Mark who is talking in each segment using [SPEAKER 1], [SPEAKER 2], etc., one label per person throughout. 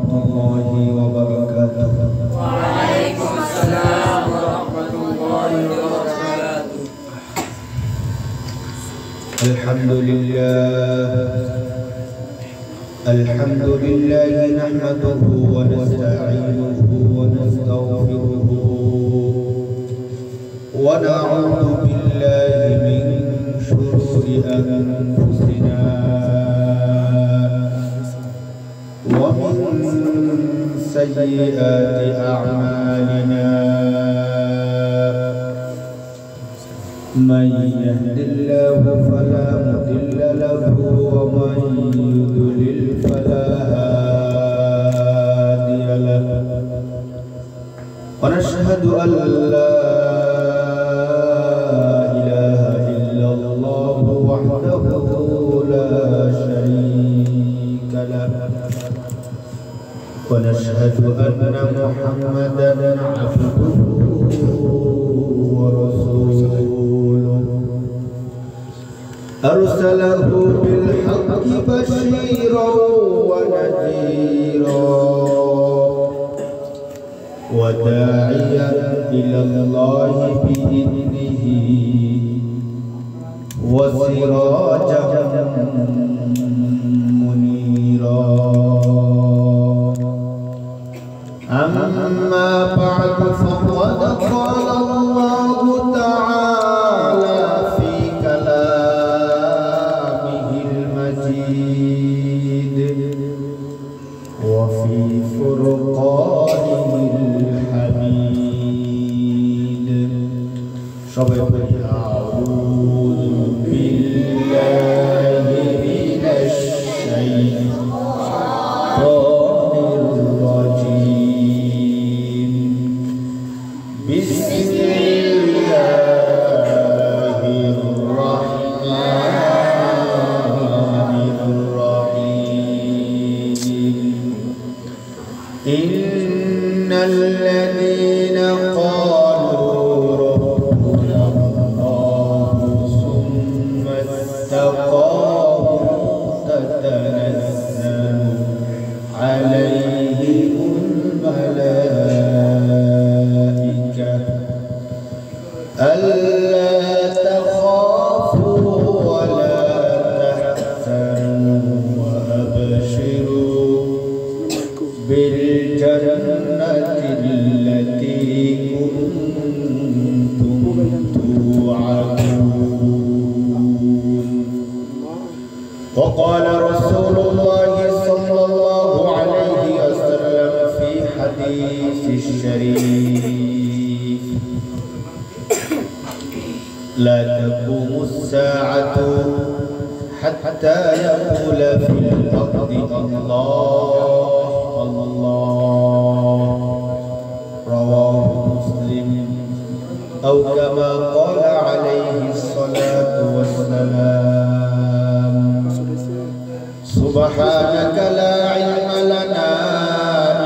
[SPEAKER 1] الله وبركاته.
[SPEAKER 2] وعليكم السلام ورحمة الله وبركاته.
[SPEAKER 1] الحمد لله نحمده ونستعينه ونستغفره ونعوذ بالله من شرور أنفسنا ومن سيئات أعمالنا من يهد الله فلا مضل له ومن يضلل فلا هادي له ونشهد أن لا إله إلا الله وحده لا شريك له ونشهد أن محمدا عبده ورسوله أرسله بالحق بشيرا ونذيرا وداعيا إلى الله بإذنه وسراجا منيرا أما بعد فقد قال الله تعالى في كلامه المجيد وفي فرقانه الحميد أعوذ بالله من الشيطان الرجيم بسم الله الرحمن الرحيم إن الذين قالوا ربنا الله ثم استقاموا تتنزل عليهم الملائكة ألا تخافوا ولا تحزنوا وأبشروا بالجنة التي كنتم توعدون. وقال رسول الله صلى الله عليه وسلم في حديث الشريف لا تقوم الساعة حتى يقول في الأرض الله الله رواه مسلم أو كما قال عليه الصلاة والسلام سبحانك لا علم لنا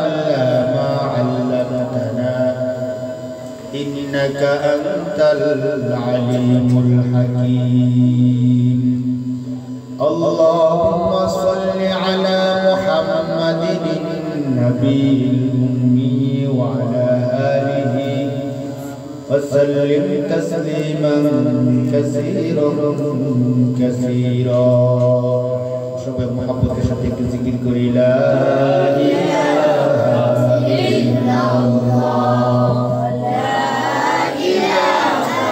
[SPEAKER 1] إلا ما علمتنا إنك أنت العليم الحكيم. اللهم صل على محمد النبي الأمي وعلى آله وسلم تسليما كثيرا كثيرا. সবাই মুহাব্বতের সাথে একটু জিকির করি লা ইলাহা ইল্লাল্লাহ লা ইলাহা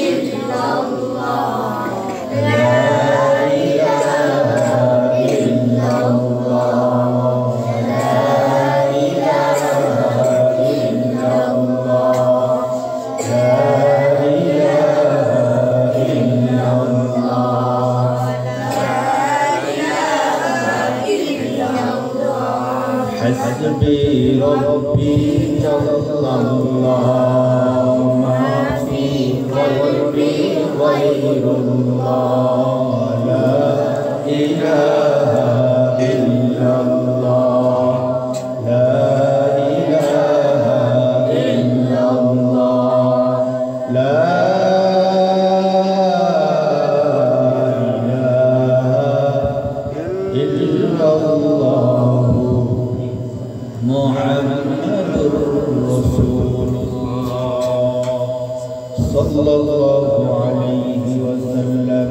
[SPEAKER 1] ইল্লাল্লাহ লা ইলাহা ইল্লাল্লাহ লা ইলাহা ইল্লাল্লাহ লা ইলাহা ইল্লাল্লাহ حسبي ربي جل الله ما في قلبي غير الله لا إله إلا الله لا إله إلا الله لا إله إلا الله মুহাম্মাদুর রাসূলুল্লাহ সাল্লাল্লাহু আলাইহি ওয়াসাল্লাম।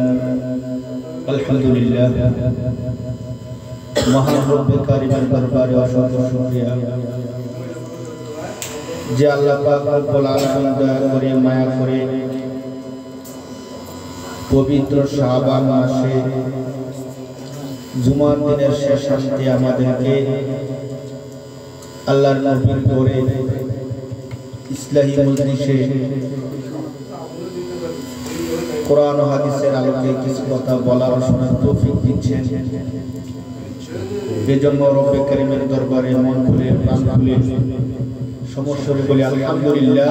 [SPEAKER 1] আলহামদুলিল্লাহ, মহান রব্বে কারীমের দরবারে অসংখ্য শুকরিয়া যে আল্লাহ পাক রব্বুল আলামিন দয়া করে মায়া করে পবিত্র শাবান মাসে জুমার দিনের শেষান্তে আমাদেরকে আল্লাহর নবীর করে ইসলাহি মজলিসে কোরআন ও হাদিসের আলোকে কিছু কথা বলার শোনার তৌফিক দিচ্ছেন। এজন্য রব্বে কারীমের দরবারে মন খুলে প্রাণ খুলে সমস্যরে বলি আলহামদুলিল্লাহ।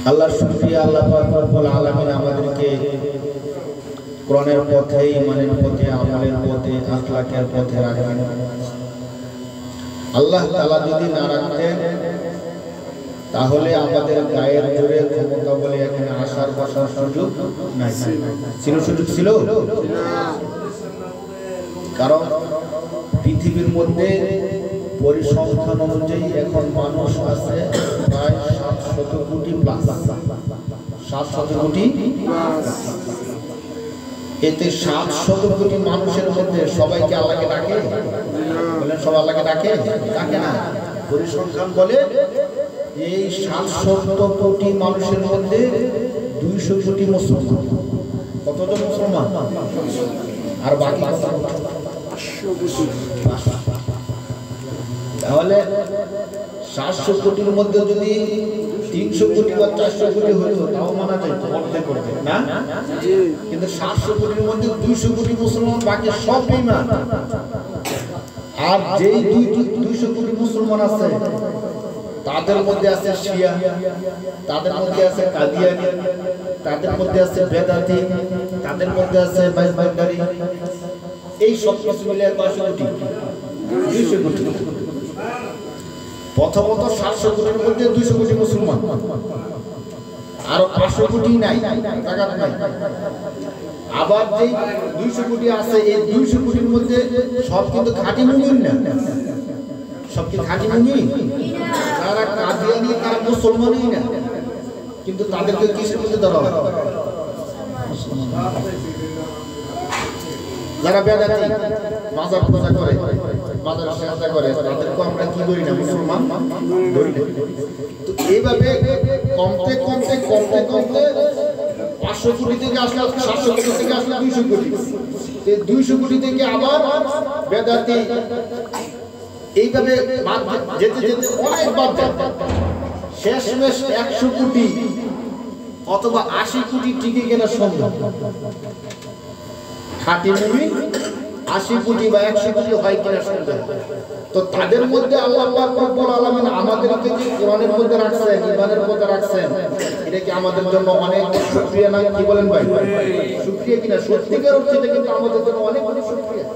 [SPEAKER 1] আল্লাহর শুকরিয়া, আল্লাহ পাক রব্বুল আলামিন আমাদেরকে কোরআনের পথে, ঈমানের পথে, আমলের পথে, আখলাকের পথে রাখেন। আল্লাহ তাআলা যদি না রাখতেন তাহলে আমাদের গায়ের জোরে ক্ষমতা বলে এখানে আসার বসার সুযোগ নাই। সুযোগ ছিল না, কারণ পৃথিবীর মধ্যে পরিসংখ্যান অনুযায়ী এখন মানুষ আছে প্রায় 700 কোটি প্লাস। 700 কোটি। এতে 700 কোটি মানুষের মধ্যে সবাইকে আল্লাহকে ডাকে? বলেন, সবাই আল্লাহকে ডাকে? ডাকে না। পরিসংখ্যান বলে এই 700 কোটি মানুষের মধ্যে 200 কোটি মুসলমান। কতজন মুসলমান? আর বাকি কত? 500 কোটি। তাহলে 700 কোটির মধ্যে যদি 300 কোটি বা 400 কোটি হতো তাও মানা যেত, অর্ধেক করতে না। কিন্তু 700 কোটির মধ্যে 200 কোটি মুসলমান, বাকি সব বেঈমান। আর যেই 200 কোটি মুসলমান আছে তাদের মধ্যে আছে শিয়া, তাদের মধ্যে আছে কাদিয়ানি, তাদের মধ্যে আছে বেদাতি, তাদের মধ্যে আছে বাইজবান্ডারি। এই সব কিছু মিলে 500 কোটি, 200 কোটি। প্রথমত 700 কোটির মধ্যে 200 কোটি মুসলমান, আর 500 কোটি নাই, জাকাত নাই। আবার যেই 200 কোটি আছে, এই 200 কোটির মধ্যে সব কিন্তু খাঁটি মুমিন না। সব কি খাঁটি মুমিন? তারা কাদিয়ানি, তারা মুসলমানই না, কিন্তু তাদেরকে কিসের মধ্যে ধরা হয়? যারা বেদাতি, মাজার পূজা করে, মাজার সেজদা করে, তাদেরকে আমরা কি করি না? মুসলমান ধরি না। তো এইভাবে কমতে কমতে কমতে কমতে 500 কোটি থেকে আসলে 700 কোটি থেকে আসলে 200 কোটি। এই 200 কোটি থেকে আবার বেদাতি, এইভাবে যেতে যেতে অনেকবার শেষমেশ 100 কোটি অথবা 80 কোটি টিকে গেলে সম্ভব। খাঁটি মুমিন 80 কোটি বা 100 কোটি হয় কিনা সম্ভব। তো তাদের মধ্যে আল্লাহ পাক রব্বুল আলামিন আমাদেরকে যে কোরআনের মধ্যে রাখছেন, ঈমানের মধ্যে রাখছেন, এটা কি আমাদের জন্য অনেক শুকরিয়া না? কি বলেন ভাই? শুকরিয়া কিনা? সত্যিকার অর্থে এটা কিন্তু আমাদের জন্য অনেক অনেক শুকরিয়া।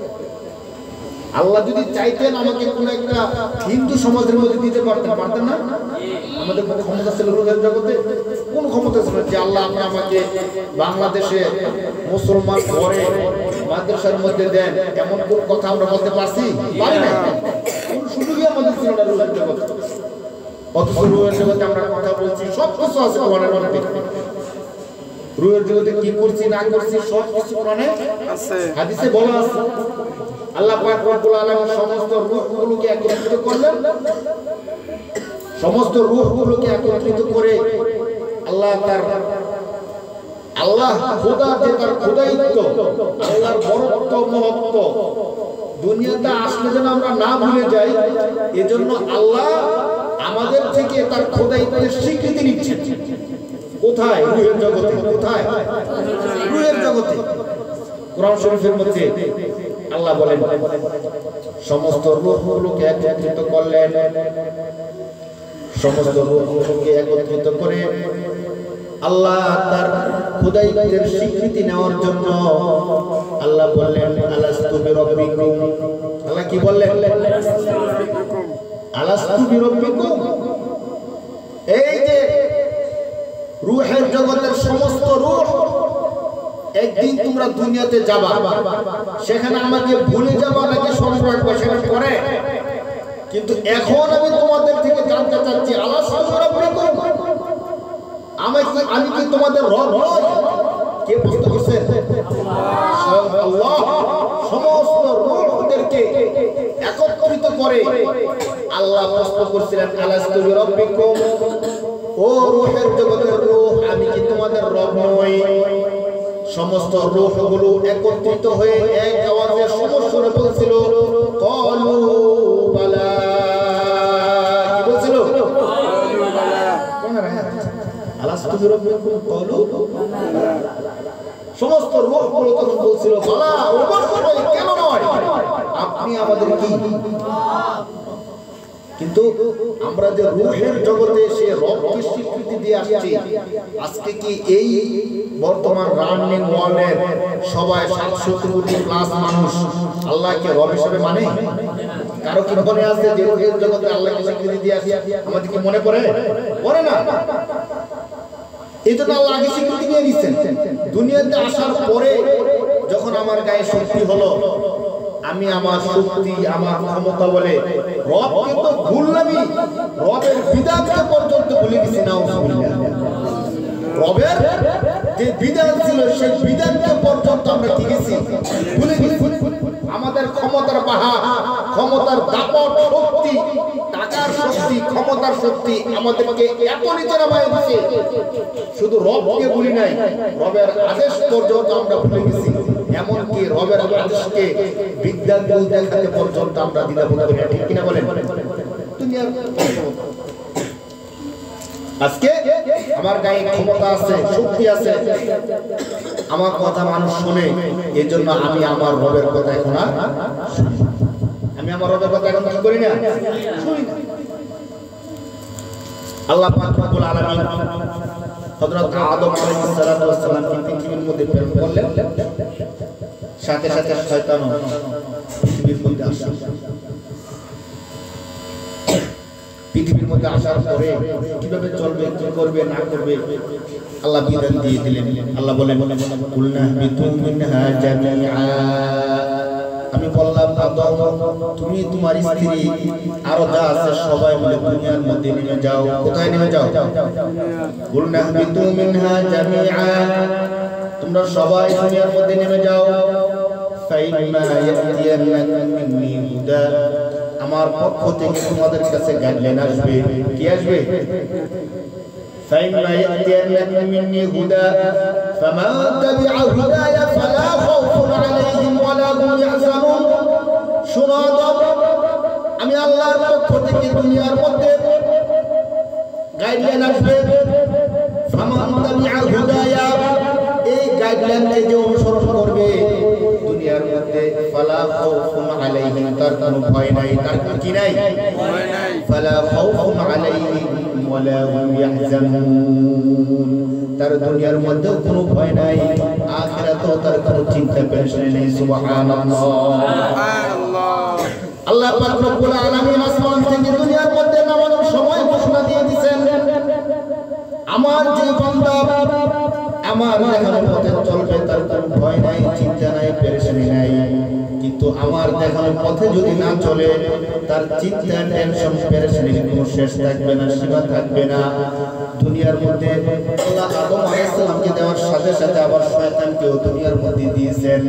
[SPEAKER 1] আল্লাহ যদি চাইতেন আমাকে কোন একটা হিন্দু সমাজের মধ্যে দিতে পারতেন, পারতেন না? আমাদের মধ্যে ক্ষমতা ছিল রুহের জগতে? কোন ক্ষমতা ছিল যে আল্লাহ আপনি আমাকে বাংলাদেশে মুসলমান ঘরে মাদ্রাসার মধ্যে দেন, এমন কোন কথা আমরা বলতে পারছি? পারি না। কোন সুযোগই আমাদের ছিল না রুহের জগতে। অথচ রুহের জগতে আমরা কথা বলছি, সব কিছু আছে কোরআনের মধ্যে। রুহের জগতে কি করছি না করছি সব কিছু কোরআনে আছে, হাদিসে বলা আছে। আল্লাহ পাক রব্বুল আলামিন সমস্ত রূহগুলোকে একত্রিত করলেন। সমস্ত রূহগুলোকে একত্রিত করে আল্লাহ খোদা, যে তার খোদাইত্ব, আল্লাহর বরত্ব মহত্ব দুনিয়াতে আসলে যেন আমরা না ভুলে যাই, এজন্য আল্লাহ আমাদের থেকে তার খোদাইত্বের স্বীকৃতি নিচ্ছেন। কোথায়? রূহের জগতে। কোথায়? রূহের জগতে। কোরআন শরীফের মধ্যে আল্লাহ বলেন সমস্ত রূহগুলোকে একত্রিত করলেন। সমস্ত রূহগুলোকে একত্রিত করে আল্লাহ তার খোদাইত্বের স্বীকৃতি নেওয়ার জন্য আল্লাহ বললেন আলাস্তু বিরাব্বিকুম। আল্লাহ কি বললেন? আলাস্তু বিরাব্বিকুম। এই যে রূহের জগতের সমস্ত রূহ, একদিন তোমরা দুনিয়াতে যাবা, সেখানে আমাকে ভুলে যাবে কিন্তু এখন আমি তোমাদের থেকে জানতে চাচ্ছি আলাস্তু রাব্বিকুম, আমি কি তোমাদের রব নই? কে প্রশ্ন করছেন? আল্লাহ সমস্ত রূহদেরকে একত্রিত করে আল্লাহ প্রশ্ন করছিলেন আলাস্তু রাব্বিকুম, ও রূহের জগতের রূহ, আমি কি তোমাদের রব নই? সমস্ত রূহগুলো একত্রিত হয়ে এক আওয়াজে সমস্বরে বলছিল ক্বালু বালা। কি বলছিল? ক্বালু বালা। আলাস্তু বিরাব্বিকুম ক্বালু বালা। সমস্ত রূহগুলো তখন বলছিল বালা, অবশ্যই, কেন নয়, আপনি আমাদের কি? কিন্তু আমরা যে রূহের জগতে সে রবকে স্বীকৃতি দিয়ে আসছি, আজকে কি এই বর্তমান রানিং ওয়ার্ল্ডের সবাই 700 কোটি প্লাস মানুষ আল্লাহকে রব হিসেবে মানে? কারো কি মনে আছে যে রূহের জগতে আল্লাহকে স্বীকৃতি দিয়ে আসি? আমাদের কি মনে পড়ে? পড়ে না। এই জন্য আল্লাহ আগে স্বীকৃতি নিয়ে নিচ্ছেন। দুনিয়াতে আসার পরে যখন আমার গায়ে শক্তি হলো, আমি আমার শক্তি আমার ক্ষমতা বলে রবকে তো ভুললামই, রবের বিধানকে পর্যন্ত ভুলে গেছি। নাউজুবিল্লাহ। রবের যে বিধান ছিল সেই বিধানকে পর্যন্ত আমরা কি গেছি? ভুলে গেছি। আমাদের ক্ষমতার বাহা, ক্ষমতার দাপট শক্তি, টাকার শক্তি, ক্ষমতার শক্তি আমাদেরকে এত নিচে নামায় দিয়েছে, শুধু রবকে ভুলি নাই, রবের আদেশ পর্যন্ত আমরা ভুলে গেছি। এমনকি রবের আদেশকে বিজ্ঞান দেখাতে পর্যন্ত আমরা দ্বিধাবোধ করি না। ঠিক কিনা বলেন? দুনিয়ার আজকে আমার গায়ে ক্ষমতা আছে, শক্তি আছে, আমার কথা মানুষ শুনে, এই জন্য আমি আমার রবের কথা এখন আর শুনি না। আমি আমার রবের কথা এখন কি করি না? শুনি না। আল্লাহ পাক রব্বুল আলামিন হযরত আদম আলাইহিস সালাতু ওয়াস সালামকে পৃথিবীর মধ্যে প্রেরণ করলেন, সাথে সাথে শয়তানও পৃথিবীর মধ্যে আসলো। পৃথিবীর মধ্যে আসার পরে কিভাবে চলবে, কি করবে না করবে আল্লাহ বিধান দিয়ে দিলেন। আল্লাহ বলেন কুলনা বিতু মিনহা জামিআ, আমি বললাম আদম তুমি তোমার স্ত্রী আরো যা আছে সবাই মিলে দুনিয়ার মধ্যে নেমে যাও। কোথায় নেমে যাও? কুলনা বিতু মিনহা জামিআ, তোমরা সবাই দুনিয়ার মধ্যে নেমে যাও। ফাইমা ইয়াতিয়ানাকুম মিন্নি হুদা, আমার পক্ষ থেকে তোমাদের কাছে গাইডলাইন আসবে। কি আসবে? ফাইমা ইয়াতিয়ানাকুম মিন্নি হুদা ফামান তাবিআ হুদায়া ফালা খাউফুন আলাইহিম ওয়ালা হুম ইয়াহজানুন। শুনো আদম, আমি আল্লাহর পক্ষ থেকে দুনিয়ার মধ্যে গাইডলাইন আসবে। ফামান তাবিআ হুদায়া, এই গাইডলাইনকে যে অনুসরণ করবে দুনিয়ার মধ্যে ফালা খাউফুন আলাইহিম, তার কোনো ভয় নাই। তার কি নাই? ভয় নাই। ফালা খাউফুন আলাইহিম ওয়ালা হুম ইয়াহজানুন, তার দুনিয়ার মধ্যে কোনো ভয় নাই, আখিরাতেও তার কোনো চিন্তা পেরেশানি নেই। সুবহানাল্লাহ, সুবহানাল্লাহ। আল্লাহ পাক রব্বুল আলামিন আসমান থেকে দুনিয়ার মধ্যে নামানোর সময় ঘোষণা দিয়ে দিয়েছেন, আমার যে বান্দা আমার দেখানো পথে চলবে তার কোনো ভয় নাই, চিন্তা নাই, পেরেশানি নাই। কিন্তু আমার দেখানো পথে যদি না চলে তার চিন্তা, টেনশন, পেরেশানির কোনো শেষ থাকবে না, সীমা থাকবে না। দুনিয়ার মধ্যে আল্লাহ আদম আলাইহিস সালামকে দেওয়ার সাথে সাথে আবার শয়তানকেও দুনিয়ার মধ্যে দিয়েছেন।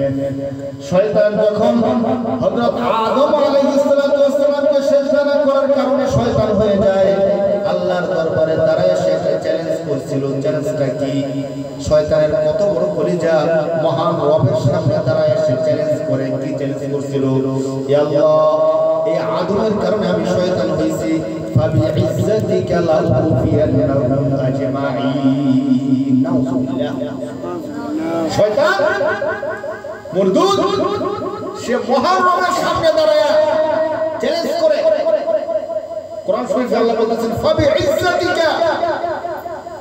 [SPEAKER 1] শয়তান যখন হযরত আদম আলাইহিস সালামকে সিজদা না করার কারণে শয়তান হয়ে যায়, আল্লাহর দরবারে দাঁড়ায় সে চ্যালেঞ্জ করছিল। চ্যালেঞ্জটা কি? শয়তানের কত বড় কলিজা, মহান রবের সামনে দাঁড়ায় সে চ্যালেঞ্জ করে। কি চ্যালেঞ্জ করছিল? ইয়া আল্লাহ, এই আদমের কারণে আমি শয়তান হইছি, ফাবিইজ্জাতিকা লাউফিয়ান্নাহুম আজমাইন। নাউযুবিল্লাহ। শয়তান মুরদুদ, সে মহান রবের সামনে দাঁড়ায় চ্যালেঞ্জ করে। কোরআন শরীফে আল্লাহ বলতেছেন ফাবিইজ্জাতিকা,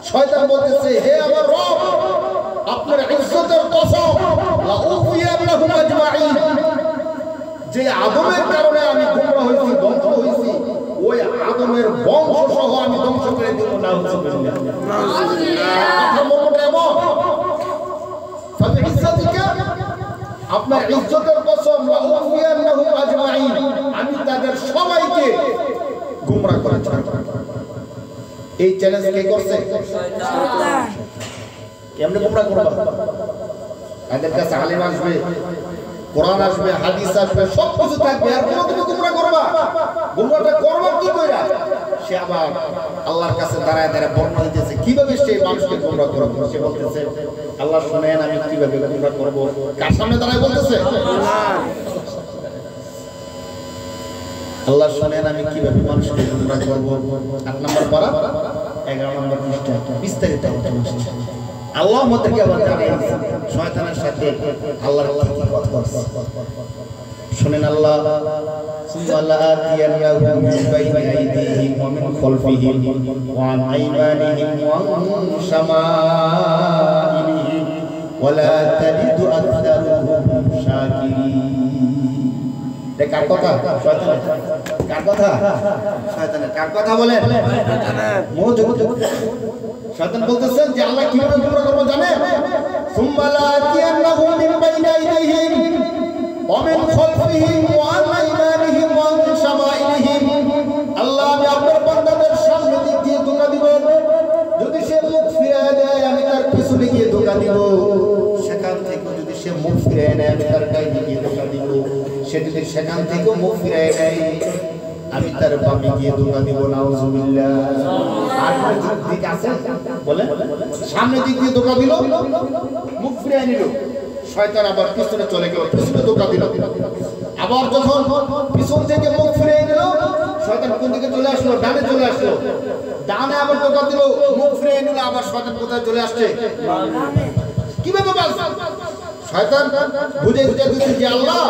[SPEAKER 1] শয়তান বলতেছে হে আমার রব, আপনার ইজ্জতের কসম, লাউফিয়ান্নাহুম আজমাইন, যে আদমের কারণে আমি গোমরা হইছি, ধ্বংস হইছি, ওই আদমের বংশ সহ আমি ধ্বংস করে দেব। নাউযুবিল্লাহ, নাউযুবিল্লাহ। আপনার মর্মটা এমন, ফাবিইজ্জাতিকা, আপনার ইজ্জতের কসম লা উফিয়ান্নাহুম আজমাইন, আমি তাদের সবাইকে গোমরাহ করে ছাড়ব। এই চ্যালেঞ্জ কে করছে? শয়তান। কেমনে গোমরাহ করবা? তাদের কাছে আলেম আসবে, কোরআন আসবে, হাদিস আসবে, সব কিছু থাকবে, আর কোন তুমি গোমরাহ করবা? গোমরাহটা করবা কি কইরা? সে আবার আল্লাহর কাছে দাঁড়ায় দাঁড়ায় বর্ণনা দিতেছে কিভাবে সে মানুষকে গোমরাহ করবে। সে বলতেছে আল্লাহ শুনেন আমি কিভাবে গোমরাহ করব। কার সামনে দাঁড়ায় বলতেছে? আল্লাহ শুনেন আমি কিভাবে মানুষকে গোমরাহ করব। 8 নম্বর পারা 11 নম্বর পৃষ্ঠা বিস্তারিত আলোচনা আসছে। আল্লাহ আমাদেরকে আবার জানাইছে শয়তানের সাথে আল্লাহর কি কথা বলছে শুনেন। আল্লাহ সুবহানাল্লাহ আতিয়ান্নাহুম মিন বাইনি আইদিহিম ওয়া মিন খালফিহিম ওয়া আন আইমানিহিম ওয়া আন শামাইলিহিম ওয়া লা তাজিদু আকসারুহুম শাকিরিন। কার কথা? শয়তানের। কার কথা? শয়তানের। কার কথা বলে? শয়তানের। মনোযোগ। শয়তান বলতেছে যে আল্লাহ কিভাবে গোমরাহ করব জানেন? সুম্মা লা আতিয়ান্নাহুম মিন বাইনি আইদিহিম ওয়া মিন খালফিহিম ওয়া আন আইমানিহিম ওয়া আন শামাইলিহিম। আল্লাহ আমি আপনার বান্দাদের সামনে দিক দিয়ে ধোঁকা দিব, যদি সে মুখ ফিরিয়ে দেয় আমি তার পিছনে গিয়ে ধোঁকা দিব, সেখান থেকে যদি সে মুখ ফিরিয়ে নেয় আমি তার ডাইনে গিয়ে ধোঁকা দিব, সে যদি সেখান থেকে মুখ ফিরিয়ে নেয় আমি তার বামে গিয়ে ধোঁকা দিব। নাউজুবিল্লাহ। আর কোন দিক আছে বলেন? সামনে দিক দিয়ে ধোঁকা দিল, মুখ ফিরিয়ে নিল, শয়তান আবার পিছনে চলে গেল, পিছনে ধোঁকা দিল। আবার যখন পিছন থেকে মুখ ফিরিয়ে নিল, শয়তান কোন দিকে চলে আসলো? ডানে চলে আসলো। ডানে আবার ধোঁকা দিল, মুখ ফিরিয়ে নিল, আবার শয়তান কোথায় চলে আসছে? কিভাবে বাঁচবে? শয়তান বুঝে বুঝে দিচ্ছে যে আল্লাহ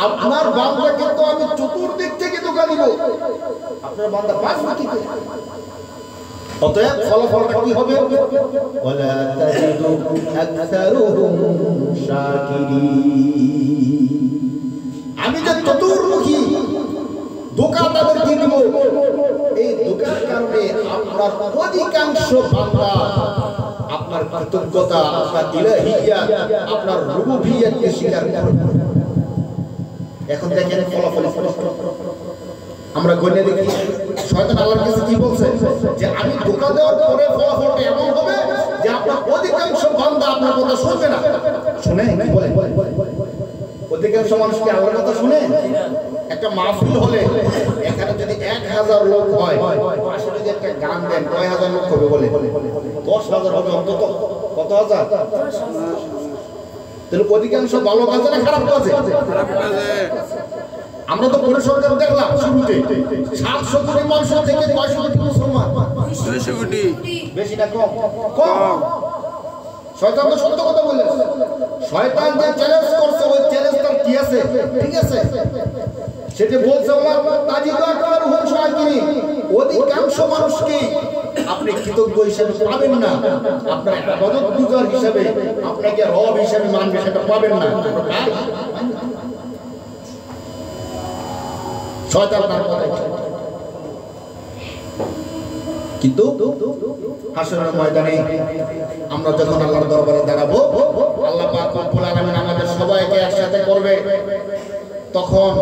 [SPEAKER 1] আপনার বান্দাকে তো আমি চতুর্দিক থেকে ধোঁকা দিব, আপনার বান্দা বাঁচবে কি করে? অতএব ফলাফলটা কি হবে? ওয়ালা তাজিদু আকসারুহুম শাকিরিন। আমি যে চতুর্মুখী ধোঁকা তাদেরকে দিব, এই ধোঁকার কারণে আপনার অধিকাংশ বান্দা আপনার কৃতজ্ঞতা, আপনার ইলাহিয়াত, আপনার রুবুবিয়াতকে স্বীকার করবে। এখন দেখেন ফলাফল। আমরা গণে দেখি শয়তান আল্লাহর কাছে কি বলছে যে আমি ধোঁকা দেওয়ার পরে ফলাফলটা এমন হবে যে আপনার অধিকাংশ বান্দা আপনার কথা শুনবে না। শুনে কি বলে? অধিকাংশ মানুষ কি আল্লাহর কথা শুনে? একটা মাহফিল হলে এখানে যদি 1000 লোক হয়, পাশে যদি একটা গান দেন কয় হাজার লোক হবে বলে? 10,000 হবে অন্তত। কত হাজার? তাহলে অধিকাংশ ভালো কাজে না খারাপ কাজে? খারাপ কাজে। আমরা তো পরিসংখ্যান দেখলাম শুরুতে 700 কোটি মানুষের থেকে 900 কোটি মুসলমান। 200 কোটি। বেশি না কম? কম। শয়তান তো সত্য কথা বলে। শয়তান যে চ্যালেঞ্জ করছে ওই চ্যালেঞ্জটার কি আছে? ঠিক আছে, সেটা বলছে আল্লাহ তাজিদু আকসারুহুম শাকিরিন। অধিকাংশ মানুষকে আপনি কৃতজ্ঞ হিসেবে পাবেন না, আপনার ইবাদত গুজার হিসেবে আপনাকে রব হিসেবে মানবে সেটা পাবেন না। শয়তান তার কথা। কিন্তু হাসরের ময়দানে আমরা যখন আল্লাহর দরবারে দাঁড়াবো, আল্লাহ পাক রব্বুল আলামিন আমাদের সবাইকে একসাথে করবে, তখন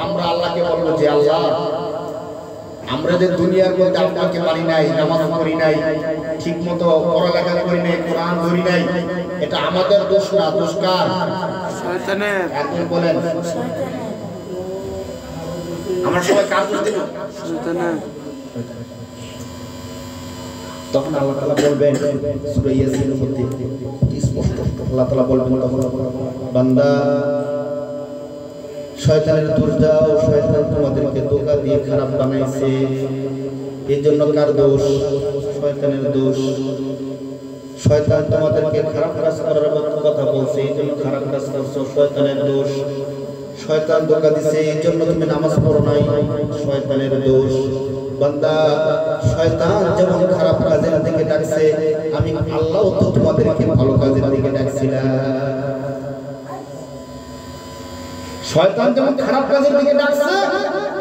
[SPEAKER 1] আমরা আল্লাহকে বলবো যে আল্লাহ আমরা যে দুনিয়ার মধ্যে আপনাকে মানি নাই, নামাজ পড়ি নাই, ঠিক মতো পড়ালেখা করি নাই, কোরআন ধরি নাই, এটা আমাদের দোষ না, দোষ কার? শয়তানের। এখন বলেন আমরা সবাই কার দোষ দিব? শয়তানের। তখন আল্লাহ তাআলা বলবেন সূরা ইয়াসিনের মধ্যে স্পষ্ট আল্লাহ তাআলা বলবেন তখন বান্দা শয়তানের দোষ দাও, শয়তান তোমাদেরকে ধোঁকা দিয়ে খারাপ বানাইছে, এই জন্য কার দোষ? শয়তানের দোষ। শয়তান তোমাদেরকে খারাপ কাজ করার কথা বলছে, এই জন্য খারাপ কাজ করছো, শয়তানের দোষ। শয়তান ধোঁকা দিছে এই জন্য তুমি নামাজ পড়ো নাই, শয়তানের দোষ। বান্দা শয়তান যেমন খারাপ কাজের দিকে ডাকছে, আমি আল্লাহও তো তোমাদেরকে ভালো কাজের দিকে ডাকছিলাম। শয়তান যেমন খারাপ কাজের দিকে ডাকছে,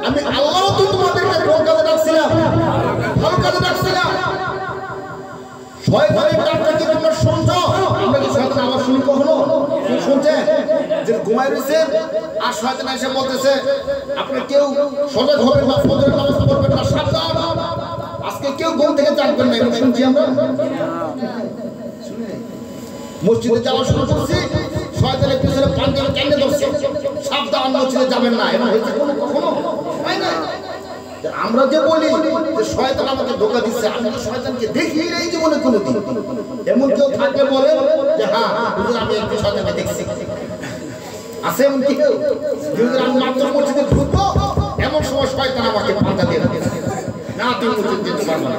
[SPEAKER 1] আমি আল্লাহও তো তোমাদেরকে কোন কাজে ডাকছিলাম? ভালো কাজে ডাকছিলাম। শয়তানের ডাকটা কি তোমরা শুনছো? আমরা কি শয়তানের আওয়াজ শুনি কখনো? কি শুনছেন? যে ঘুমায় রয়েছেন আর শয়তান এসে বলতেছে আপনি কেউ সজাগ হবেন না, ফজরের নামাজ পড়বেন না, সাবধান আজকে কেউ ঘুম থেকে জাগবেন না। শুনছি আমরা মসজিদে যাওয়া শুরু করছি, শয়তানের পিছনে পাঞ্জাবি কেন ধরছে, সাবধান মসজিদে যাবেন না। এমন হয়েছে কখনো? হয় না। আমরা যে বলি যে শয়তান আমাকে ধোঁকা দিচ্ছে, আমি তো শয়তানকে দেখি এই জীবনে কোনোদিন। এমন কেউ থাকলে বলে যে হ্যাঁ হুজুর আমি একটু শয়তানকে দেখছি, আছে এমন কেউ? হুজুর আমি মাত্র মসজিদে ঢুকবো এমন সময় শয়তান আমাকে পাল্টা দিয়ে না তুই মসজিদ যেতে পারবো না।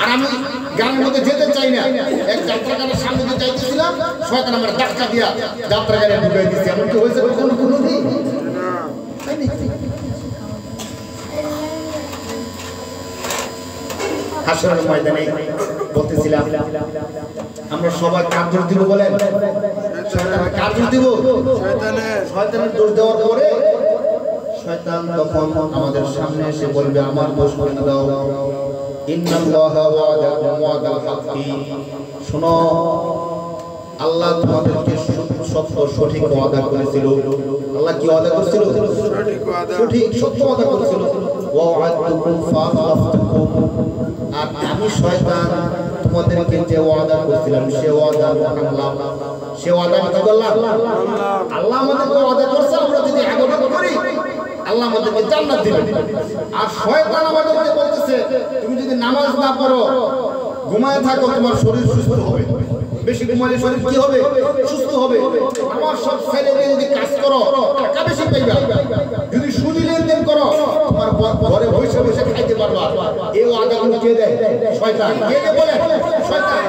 [SPEAKER 1] আর আমি গ্রামের মধ্যে যেতে চাই না, এক যাত্রাগানের সামনে দিয়ে যাইতেছিলাম, শয়তান আমার ধাক্কা দিয়া যাত্রাগানে ঢুকাই দিচ্ছে। এমন কি হয়েছে কখনো কোনোদিন? হাসরের ময়দানে বলতেছিলাম আমরা সবাই কার দোষ দিব বলেন? শয়তানের কার দোষ দিব? শয়তানের দোষ দেওয়ার পরে শয়তান তখন আমাদের সামনে এসে বলবে আমার দোষ মেনে দাও। ইন্নাল্লাহা ওয়াদাকুম ওয়াদাল হাক্কি, শোনো আল্লাহ তোমাদেরকে সঠিক ওয়াদা করেছিল। আল্লাহ কি ওয়াদা করেছিল? সঠিক সত্য ওয়াদা করেছিল। ওয়া'আদতুকুম ফাআখলাফতুকুম, আর আমি শয়তান তোমাদেরকে যে ওয়াদা করেছিলাম সে ওয়াদা ভাঙলাম। সে ওয়াদা কি করলাম? আল্লাহ আমাদেরকে ওয়াদা করছে আমরা যদি আগমন করি আল্লাহ আমাদেরকে জান্নাত দিবেন। আর শয়তান আমাদেরকে বলতেছে তুমি যদি নামাজ না পড়ো, ঘুমায় থাকো, তোমার শরীর সুস্থ হবে। বেশি ঘুমালে শরীর কি হবে? সুস্থ হবে। আমার সব ছেলে মেয়ে যদি কাজ করো টাকা বেশি পাইবা, যদি সুদি লেনদেন করো তোমার ঘরে বসে বসে খাইতে পারবা। এই ওয়াদাগুলো কে দেয়? শয়তান। কে বলে? শয়তান।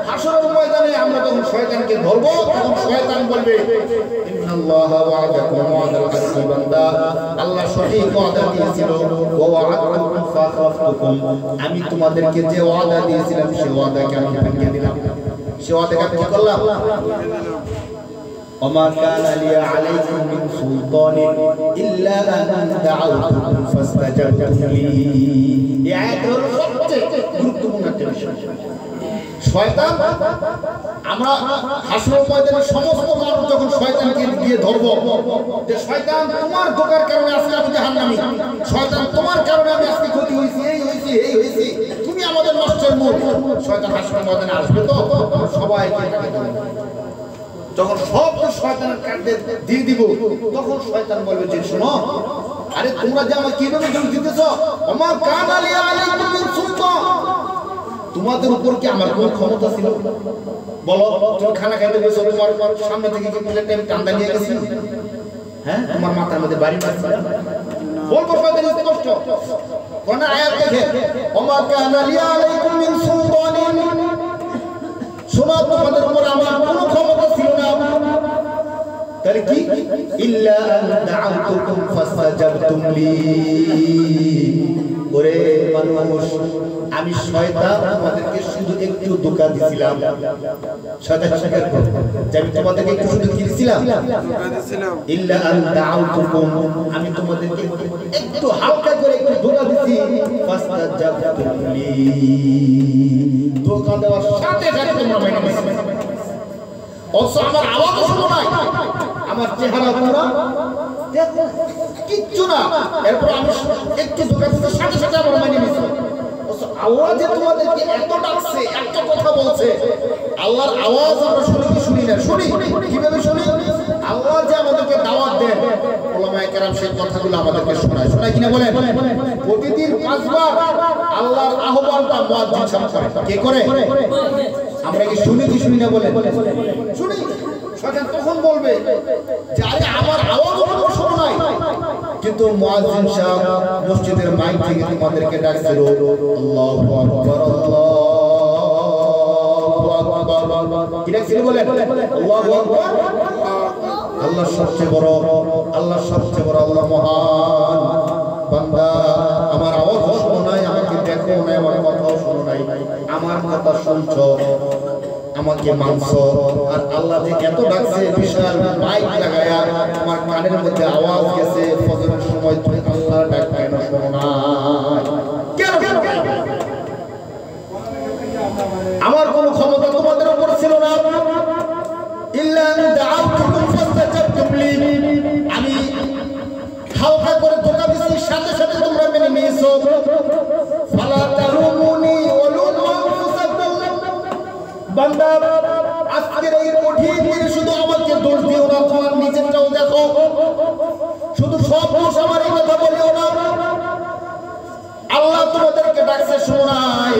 [SPEAKER 1] হাসরের ময়দানে আমরা যখন শয়তানকে ধরবো তখন শয়তান বলবে ইন্নাল্লাহা ওয়াদাকুম ওয়াদাল হাক্কি, বান্দা আল্লাহ সঠিক ওয়াদা দিয়েছিল। ওয়া ওয়া'আদতুকুম ফাআখলাফতুকুম, আমি তোমাদেরকে যে ওয়াদা দিয়েছিলাম সে ওয়াদা কেন ভেঙে দিলাম? সে ওয়াদাকে কি করলাম? ওমা কানা লি আলাইকুম মিন সুলতানিন ইল্লা আন দা'আউতুকুম ফাস্তাজাবতুম লি। এই আয়াত হলো সবচেয়ে গুরুত্বপূর্ণ একটা বিষয়। শয়তান, আমরা হাসরের ময়দানে সমস্ত মানুষ যখন শয়তানকে দিয়ে ধরব যে শয়তান তোমার ধোঁকার কারণে আজকে আমি জাহান্নামী, শয়তান তোমার কারণে আমি আজকে ক্ষতি হয়েছি, এই হয়েছি, তুমি আমাদের নষ্টের মূল। শয়তান হাসরের ময়দানে আসবে তো সবাইকে যখন সব শয়তানের কাঁধে দিয়ে দিব তখন শয়তান বলবে যে শোনো, আরে তোমরা যে আমাকে কিভাবে দোষ দিতেছ, আমার কানা লি আলাইকুম মিন সুলতান, তোমাদের উপর কি আমার কোন ক্ষমতা ছিল? বলো, তুমি খানা খাইতে বসে তোমার সামনে থেকে কি প্লেটে আমি টান্দা নিয়ে গেছি? হ্যাঁ, তোমার মাথার মধ্যে বাড়ি মারছিল? বলবো শয়তান স্পষ্ট কোন আয়াত দেখে ওমা কানা লি আলাইকুম মিন সুলতানিন, শোনো তোমাদের উপর আমার কোনো ক্ষমতা ছিল না। তাহলে কি? ইল্লা আন দা'আউতুকুম ফাস্তাজাবতুম লি। ওরে মানুষ, আমি শয়তান তোমাদেরকে শুধু একটু ধোঁকা দিছিলাম। শয়তান স্বীকার করে যে আমি তোমাদেরকে একটু শুধু কি দিছিলাম? ধোঁকা দিছিলাম। ইল্লা আন দা'আউতুকুম, আমি তোমাদেরকে একটু হালকা করে একটু ধোঁকা দিছি। ফাস্তাজাবতুম লি, ধোঁকা দেওয়ার সাথে সাথে তোমরা মেনে নিয়েছো। অবশ্য আমার আওয়াজ শোনো নাই, আমার চেহারা তোমরা দেখো কিচ্ছু না, এরপর আমি একটু ধোঁকা দিতে সাথে সাথে আমার মেনে নিয়েছো। আওয়াজে তোমাদেরকে এত ডাকছে, এত কথা বলছে। আল্লাহর আওয়াজ আমরা শুনি কি শুনি না? শুনি। কিভাবে শুনি? আল্লাহ যে আমাদেরকে দাওয়াত দেন, উলামায়ে কেরাম সেই কথাগুলো আমাদেরকে শোনায় কিনা বলেন? প্রতিদিন 5 বার আল্লাহর আহ্বানটা মুয়াজ্জিন সাহেব করে। কে করে? আমরা কি শুনি কি শুনি না বলেন? শুনি। শয়তান তখন বলবে যে আরে আমার আওয়াজ তো শোনো নাই, কিন্তু মুয়াজ্জিন সাহেব মসজিদের মাইক থেকে তোমাদেরকে ডাকছিল আল্লাহু আকবার, আল্লাহু আকবার। কি ডাকছিল বলেন? আল্লাহু আকবার। আল্লাহ সবচেয়ে বড়, আল্লাহ সবচেয়ে বড়, আল্লাহ মহান। বান্দা আমার আওয়াজ শোনো নাই, আমাকে দেখো নাই, আমার কথাও শোনো নাই, আমার কথা শুনছো, আমাকে মানছো। আর আল্লাহ যে এত ডাকছে, বিশাল মাইক লাগায়া আমার কানের মধ্যে আওয়াজ গেছে, ফজরের সময় তুমি আল্লাহর ডাক কেন শোনো নাই? কেন? আমার কোনো ক্ষমতা তোমাদের উপর ছিল না। ইল্লা আন দা'আউতুকুম ফাস্তাজাবতুম বান্দা আজকের এই কঠিন দিনে শুধু আমাকে দোষ দিও না, তোমার নিজেরটাও দেখো। শুধু সব দোষ আমার এই কথা বলিও না। আল্লাহ তোমাদেরকে ডাকছে শোনো নাই,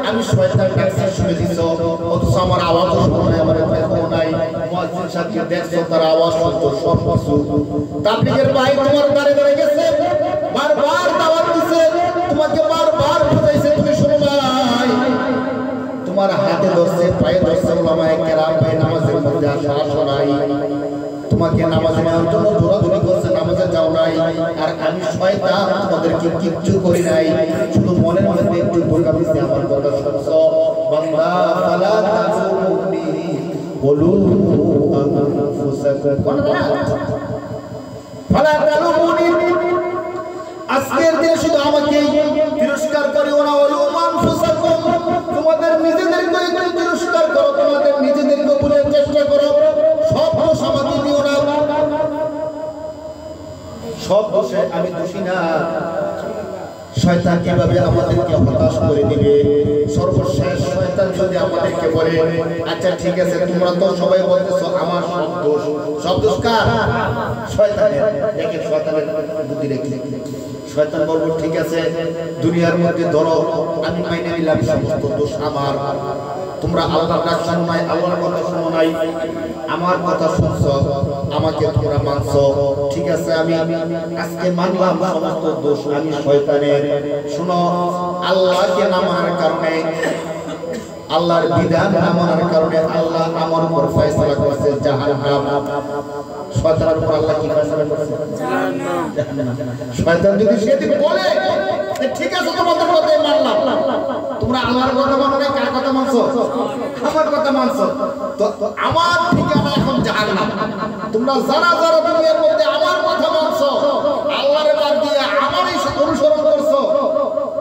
[SPEAKER 1] আমি শয়তান ডাকছে শুনে দিছো, অথচ আমার আওয়াজও শোনো নাই, আমার দেখো নাই। মুয়াজ্জিন সাহেবকে দেখছো, তার আওয়াজ শুনছো, সব কিছু। তাবলীগের ভাই তোমার দাঁড়ে দাঁড়িয়ে গেছে, বারবার দাওয়াত দিছে, তোমাকে বারবার বুঝাইছে, তুমি শোনো নাই। তোমার হাতে ধরছে, পায়ে ধরছে, ওলামায়ে কেরাম ভাই নামাজের মধ্যে আসো নাই। তোমাকে নামাজে নেওয়ার জন্য দৌড়াদৌড়ি করছে, নামাজে যাও নাই। আর আমি শয়তান তোমাদেরকে কিচ্ছু করি নাই, শুধু মনের মধ্যে একটু ধোঁকা দিছি। আমার কথা শুনছো বান্দা, ফালা তাজুরুনি বলু আনফুসাকুম, ফালা তালুমুনি। আজকের দিনে শুধু আমাকে তিরস্কার করিও না, বলু আনফুসাকুম, তোমাদের নিজেদেরকে একটু তিরস্কার করো, তোমাদের নিজেদেরকে বোঝার চেষ্টা করো। সব দোষ আমাকে দিও না, সব দোষে আমি দোষী না। শয়তান কিভাবে আমাদেরকে হতাশ করে দিবে। সর্বশেষ শয়তান যদি আমাদেরকে বলে, আচ্ছা ঠিক আছে, তোমরা তো সবাই বলতেছো আমার সব দোষ, সব দোষ কার? শয়তানের। দেখেন শয়তানের বুদ্ধি রেখে শয়তান বলবো, ঠিক আছে দুনিয়ার মধ্যে ধরো আমি মাইনে নিলাম সমস্ত দোষ আমার, তোমরা আল্লাহর ডাক শোনো নাই, আল্লাহর কথা শোনো নাই, আমার কথা শুনছো, আমাকে তোমরা মানছো, ঠিক আছে আমি আজকে মানলাম সমস্ত দোষ আমি শয়তানের। শোনো, আল্লাহকে না মানার কারণে, আল্লাহর বিধান না মানার কারণে আল্লাহ আমার উপর ফয়সালা করছে জাহান্নাম। শয়তানের উপর আল্লাহ কি ফয়সালা করছে? জাহান্নাম। শয়তান যদি সেদিন বলে ঠিক আছে তোমাদের কথাই মানলাম, তোমরা আল্লাহর কথা মানো না, কার কথা মানছো? আমার কথা মানছো, তো আমার ঠিকানা এখন জাহান্নাম। তোমরা যারা যারা দুনিয়ার মধ্যে আমার কথা মানছো, আল্লাহর বাদ দিয়ে আমারই অনুসরণ করছো,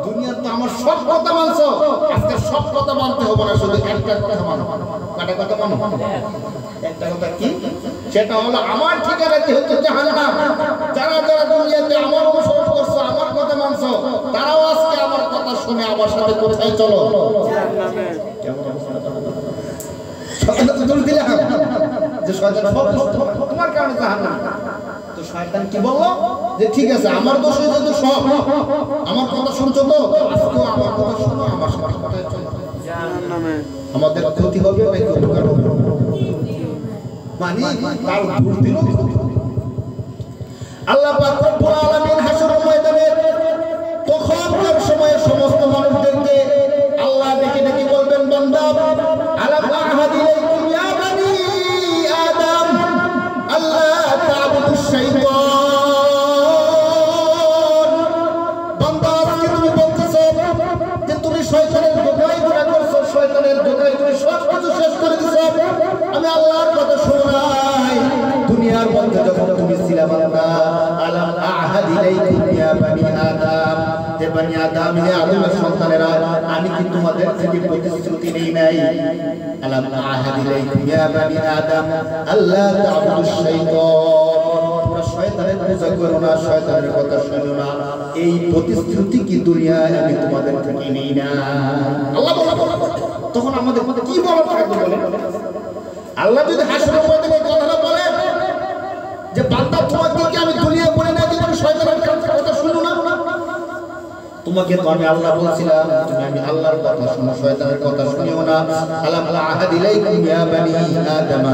[SPEAKER 1] দুনিয়ার তো আমার সব কথা মানছো, আজকে সব কথা মানতে হবে না, শুধু একটা কথা মানো। কাটা কথা মানো? একটা কথা কি? সেটা হলো আমার ঠিকানা যেহেতু জাহান্নাম। যারা যারা দুনিয়াতে আমার অনুসরণ করছো, আমার কথা মানছো, তারাও আজকে আমার কথা শুনে আমার সাথে কোথায় চলো? জাহান্নামে। কেমন অবস্থা? শয়তান তো দূর দিলে যে শয়তান সব তোমার কারণে জাহান্নাম। তো শয়তান কি বললো যে ঠিক আছে আমার দোষ হয়েছে তো সব, আমার কথা শুনছো তো আজকেও আমার কথা শোনো, আমার সাথে কোথায় চলো? জাহান্নামে। আমাদের ক্ষতি হবে নাকি উপকার হবে? মানে তার দোষ দিল। আল্লাহ পাক রব্বুল আলামিন হাশরের ময়দানে তখনকার সময়ে সমস্ত মানুষদেরকে আল্লাহ ডেকে ডেকে বলবেন, বান্দা আলাম আহাদ ইলাইকুম ইয়া বানি আদম আল্লাহ তা'বুদুশ শাইতান। বান্দা আজকে তুমি বলতেছো যে তুমি শয়তানের ধোঁকায় পড়ে করছো, শয়তানের ধোঁকায় তুমি সব কিছু শেষ করে দিছো, আমি আল্লাহর কথা শুনো নাই। দুনিয়ার মধ্যে যখন তুমি ছিলে বান্দা, আলাম আহাদ ইলাইকুম ইয়া বানি আদম, হে বানি আদম, হে আদমের সন্তানেরা, আমি কি তোমাদের থেকে প্রতিশ্রুতি নেই নাই? আলাম আহাদ ইলাইকুম ইয়া বানি আদম আল্লাহ তা'বুদুশ শাইতান, তোমরা শয়তানের পূজা করো না, শয়তানের কথা শোনো না, এই প্রতিশ্রুতি কি দুনিয়ায় আমি তোমাদের থেকে নেই না? আল্লাহ বলে। তখন আমাদের কি বলার থাকবে বলেন? আল্লাহ যদি হাসরের ময়দানে এই কথাটা বলে যে বান্দা তোমাকে কি আমি দুনিয়া বলে না যে তুমি শয়তানের কথা শুনো না? তোমাকে তো আমি আল্লাহ বলছিলাম তুমি আমি আল্লাহর কথা শুনো, শয়তানের কথা শুনিও না। আলাম আহাদ ইলাইকুম ইয়া বানি আদম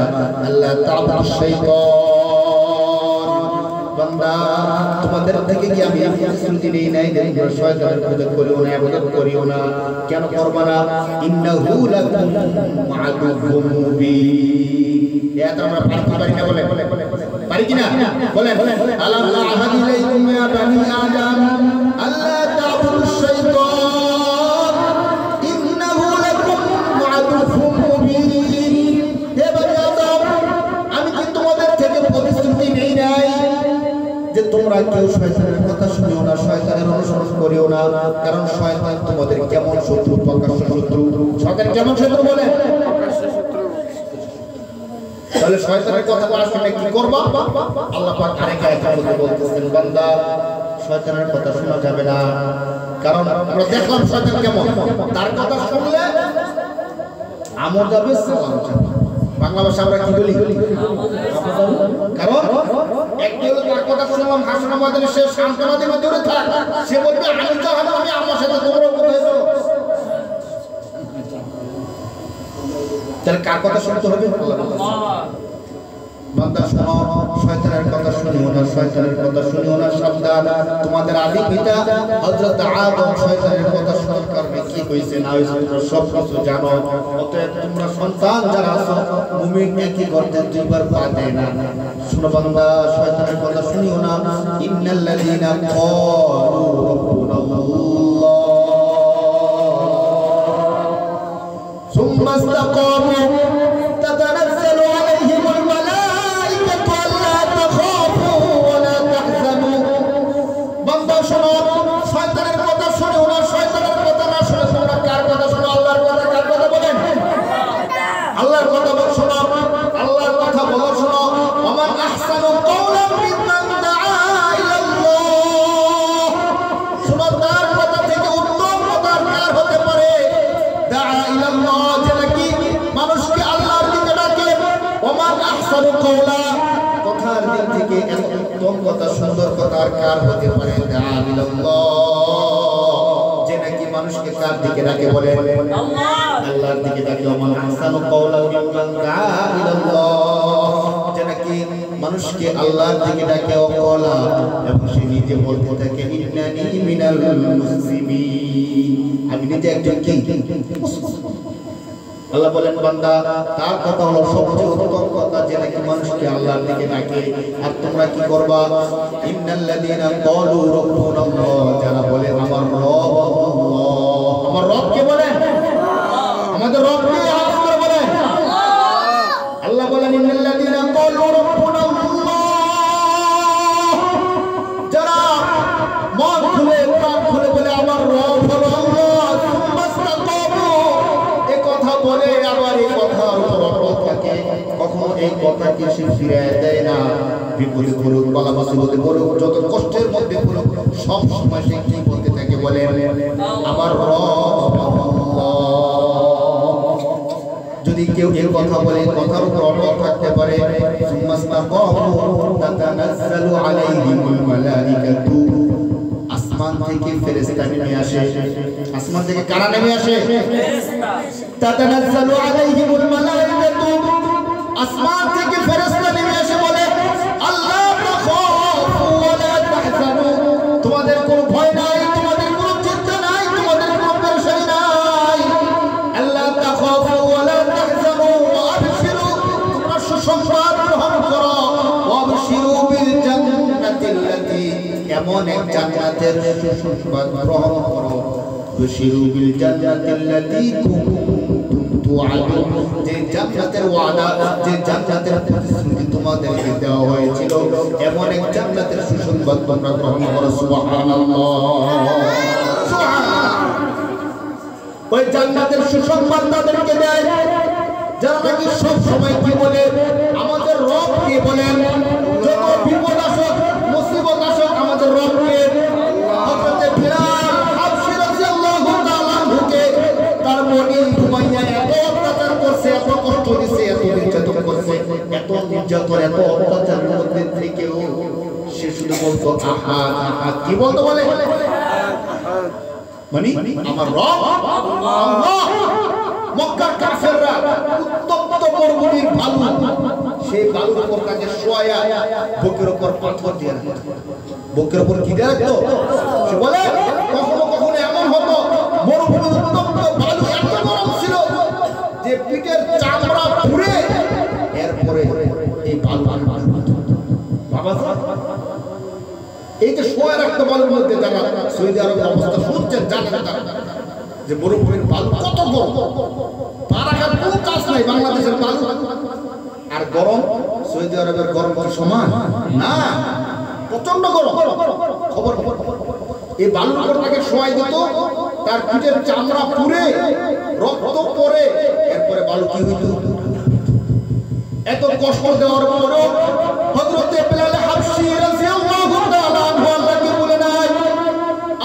[SPEAKER 1] আল্লাহ তা'বুদুশ শাইতান। বান্দা তোমাদের থেকে কি আমি প্রতিশ্রুতি নেই নাই যে তোমরা শয়তানের পূজা করিও না, ইবাদত করিও না? কেন করবা না? ইন্নাহু লাকুম আদুউম মুবিন। এটা আমরা পারি না বলে? পারি কিনা বলেন? আলাম আহাদ ইলাইকুম ইয়া বানি আদম আল্লাহ তা'বুদুশ শাইতান ইন্নাহু লাকুম আদুউম মুবিন। হে বানি আদম, আমি কি তোমাদের থেকে প্রতিশ্রুতি নেই নাই যে তোমরা কেউ শয়তানের কথা শুনিও না, শয়তানের অনুসরণ করিও না? কারণ শয়তান তোমাদের কেমন শত্রু? প্রকাশ্য শত্রু। শয়তান কেমন শত্রু বলে? প্রকাশ্য শত্রু। তাহলে শয়তানের কথা শুনে কি করবা? আল্লাহ পাক আরেক আয়াতে বলতেছেন, বান্দা শয়তানের কথা শোনা যাবে না। কারণ আমরা দেখলাম শয়তান কেমন, তার কথা শুনলে আমর যাবে সালাম যাবে। বাংলা ভাষা আমরা কি বলি? কারণ একটি হলো তার কথা শুনলাম হাসনা ময়দানে সে সান্ত্বনা দেবে দূরে থাক, সে বলবে আমি তো হবো, আমি আমার সাথে তোমরা কোথায় যাও? তাহলে কার কথা শুনতে হবে? বান্দা শোনো, শয়তানের কথা শুনিও না, শয়তানের কথা শুনিও না, সাবধান। তোমাদের আদি পিতা হযরত আদম শয়তানের কথা শোনার কারণে কি হয়েছে না হয়েছে তোমরা সব কিছু জানো। অতএব তোমরা সন্তান যারা আছো, মুমিন একই গর্তে দুইবার পা দেয় না। শোনো বান্দা, শয়তানের কথা শুনিও না। ইন্নাল্লাযীনা ক্বালু রাব্বুনাল্লাহ সুম্মা ইসতাকামু তাতানাজ্জালু আলাইহিমুল মালাইকাতু আল্লা তাখাফু ওয়া লা তাহজানু। বান্দা শোনো, শয়তানের কথা শুনিও না, শয়তানের কথা না শুনে তোমরা কার কথা শোনো? আল্লাহর কথা। কার কথা বলেন? আল্লাহর কথা বল শোনো, আল্লাহর কথা বলো শোনো। ওমান আহসানু কাওলান মিম্মান দাআ ইলাল্লাহ। শোনো, তার কথা থেকে উত্তম কথা কার হতে পারে? দাআ ইলাল্লাহ, যে নাকি মানুষকে আল্লাহর দিকে ডাকে। ওমান আহসানু কাওলা, কথার দিক থেকে এত উত্তম কথা সুন্দর কথা আর কার হতে পারে? দাআ ইলাল্লাহ, যে নাকি মানুষকে কার দিকে ডাকে? বলে আল্লাহর দিকে ডাকে। ওমান আহসানু কাওলা মিম্মান দাআ ইলাল্লাহ, যে নাকি মানুষকে আল্লাহর দিকে ডাকে। ওয়ালা, এবং সে নিজে বলতে থাকে ইন্নানি মিনাল মুসলিমিন, আমি নিজে একজন কি? আল্লাহ বলেন বান্দা তার কথা হলো সবচেয়ে উত্তম কথা, যে নাকি মানুষকে আল্লাহর দিকে ডাকে। আর তোমরা কি করবা? ইন্নাল্লাযীনা ক্বালু রাব্বুনাল্লাহ, যারা বলে আমার রব আল্লাহ। আমার রব কে বলেন? আমাদের রব কে? আওয়াজ করে বলেন আল্লাহ বলেন ইন্নাল্লাযীনা ক্বালু রাব্বুনাল্লাহ, যারা মন খুলে প্রাণ খুলে বলে আমার রব হলো আল্লাহ। সুম্মা ইসতাকামু, এই কথা বলে আবার এই কথার উপর অটল থাকে, কখনো এই কথাকে সে ফিরিয়ে দেয় না। বিপদে পড়ুক, বালা মুসিবতে পড়ুক, যত কষ্টের মধ্যে পড়ুক, সব সময় সে কি বলতে থাকে? বলে আমার রব আল্লাহ। যদি কেউ এই কথা বলে, কথার উপর অটল থাকতে পারে, সুম্মা ইসতাকামু তাতানাজ্জালু আলাইহিমুল মালাইকাতু, আসমান থেকে ফেরেশতা নেমে আসে। আসমান থেকে কারা নেমে আসে? ফেরেশতা। তাতানাজ্জালু আলাইহিমুল মালাইকাতু, আসমান থেকে ফেরেশতা নেমে আসে বলে আল্লাহ তাখাফু ওয়া লা তাহজানু, তোমাদের কোনো ভয় নাই, তোমাদের কোনো চিন্তা নাই, তোমাদের কোনো পেরেশানি নাই। আল্লাহ তাখাফু ওয়া লা তাহজানু ওয়া আবশিরু, তোমরা সুসংবাদ গ্রহণ করো। ওয়া আবশিরু বিল জান্নাতিল্লাতী, এমন এক জান্নাতের সুসংবাদ গ্রহণ করো। আবশিরু বিল জান্নাতিল্লাতী কুনতুম তুআদুন, যে জান্নাতের ওয়াদা, যে জান্নাতের প্রতিশ্রুতি তোমাদেরকে দেওয়া হয়েছিল, এমন এক জান্নাতের সুসংবাদ তোমরা গ্রহণ করো। সুবহানাল্লাহ, সুবহানাল্লাহ। ওই জান্নাতের সুসংবাদ তাদেরকে দেয় যারা নাকি সব সময় কি বলে? আমাদের রব কে বলেন? যত বিপদ আসুক, মুসিবত আসুক, আমাদের রব কে? হযরত বিলাল হাবশী রাদিয়াল্লাহু তাআলা আনহুকে তার মনি ঘুমাইয়া এত অত্যাচার করছে, এত কষ্ট দিছে, এত নির্যাতন করছে, এত নির্যাতন, এত অত্যাচারের মধ্যে থেকেও সে শুধু বলতো আহাদ আহাদ। কি বলতো? বলে মানে আমার রব আল্লাহ। মক্কার কাফেররা উত্তপ্ত মরুভূমির বালু, সেই বালুর উপর তাকে শোয়া বুকের উপর পাথর দিয়ে রাখতো। বুকের উপর কি দিয়ে রাখতো? সে বলে কখনো কখনো এমন হতো মরুভূমির উত্তপ্ত বালু এত গরম ছিল যে পিঠের চামড়া পুড়ে এরপরে এই বালু বাবা এই যে শোয়া রাখতো বালুর মধ্যে, যারা সৌদি আরবের অবস্থা শুনছেন জানেন যে মরুভূমির বালু কত গরম, পা রাখার কোনো কাজ নাই। বাংলাদেশের বালু আর গরম, সৌদি আরবের গরম কি সমান? না, প্রচন্ড গরম। খবর এই বালুর উপর তাকে শোয়াই দিত, তার পিঠের চামড়া পুড়ে রক্ত পড়ে, এরপরে বালু কি হইত? এত কষ্ট দেওয়ার পরেও হযরত বিলাল হাবশী রাদিয়াল্লাহু তাআলা আনহু আল্লাহকে বলে নাই।